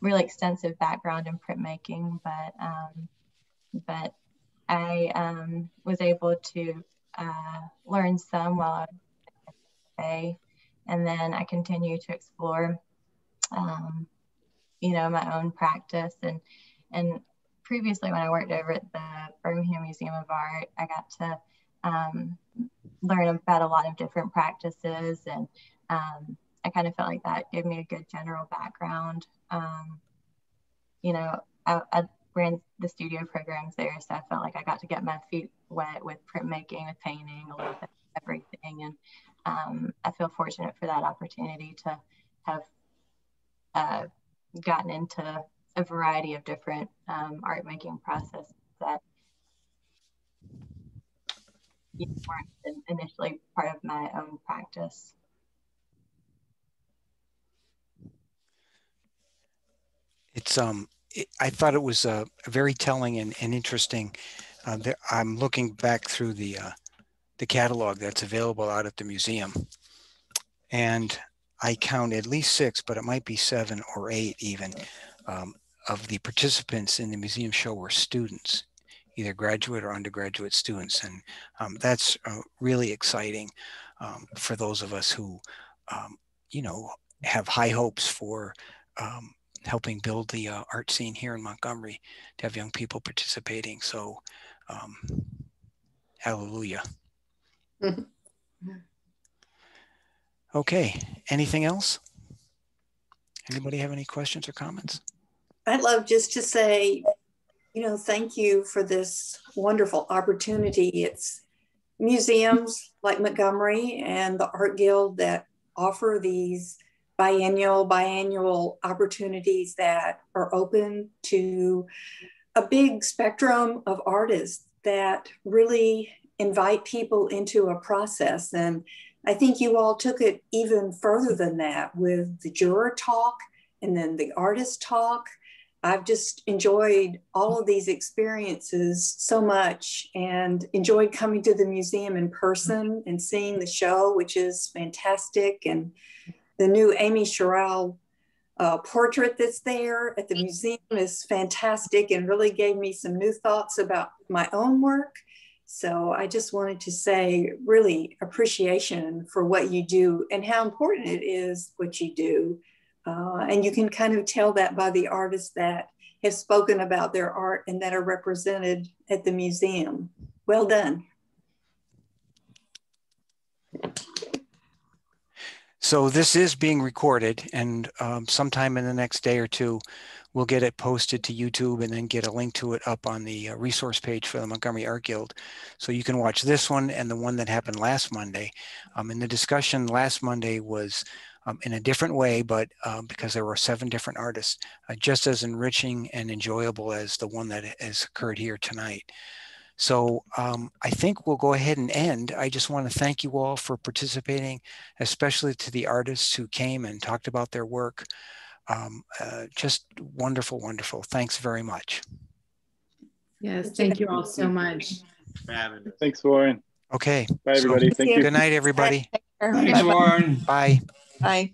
[SPEAKER 7] really extensive background in printmaking, but I was able to learn some while I was away, and then I continue to explore, you know, my own practice. And previously, when I worked over at the Birmingham Museum of Art, I got to learn about a lot of different practices, and I kind of felt like that gave me a good general background. You know, I ran the studio programs there, so I felt like I got to get my feet wet with printmaking, with painting, a little bit of everything. And I feel fortunate for that opportunity to have gotten into a variety of different art making processes that weren't initially part of my own practice.
[SPEAKER 1] It's I thought it was very telling and interesting. I'm looking back through the catalog that's available out at the museum, and I count at least 6, but it might be 7 or 8 even, of the participants in the museum show were students, either graduate or undergraduate students. And that's really exciting for those of us who, you know, have high hopes for helping build the art scene here in Montgomery, to have young people participating. So hallelujah.
[SPEAKER 11] Mm-hmm.
[SPEAKER 1] Okay, anything else? Anybody have any questions or comments?
[SPEAKER 6] I'd love just to say, you know, thank you for this wonderful opportunity. It's museums like Montgomery and the Art Guild that offer these biannual opportunities that are open to a big spectrum of artists that really invite people into a process. And I think you all took it even further than that with the juror talk and then the artist talk. I've just enjoyed all of these experiences so much and enjoyed coming to the museum in person and seeing the show, which is fantastic. And the new Amy Sherrill portrait that's there at the museum is fantastic and really gave me some new thoughts about my own work. So I just wanted to say really appreciation for what you do and how important it is what you do. And you can kind of tell that by the artists that have spoken about their art and that are represented at the museum. Well done.
[SPEAKER 1] So this is being recorded, and sometime in the next day or two, we'll get it posted to YouTube and then get a link to it up on the resource page for the Montgomery Art Guild. So you can watch this one and the one that happened last Monday. And the discussion last Monday was in a different way, but because there were 7 different artists, just as enriching and enjoyable as the one that has occurred here tonight. So I think we'll go ahead and end. I just want to thank you all for participating, especially to the artists who came and talked about their work. Just wonderful, wonderful. Thanks very much.
[SPEAKER 10] Yes, thank you all so much.
[SPEAKER 2] Thanks, Warren.
[SPEAKER 1] Okay.
[SPEAKER 2] Bye, everybody. Thank you.
[SPEAKER 1] Good night, everybody.
[SPEAKER 11] Thanks,
[SPEAKER 1] Warren. Bye.
[SPEAKER 11] Bye.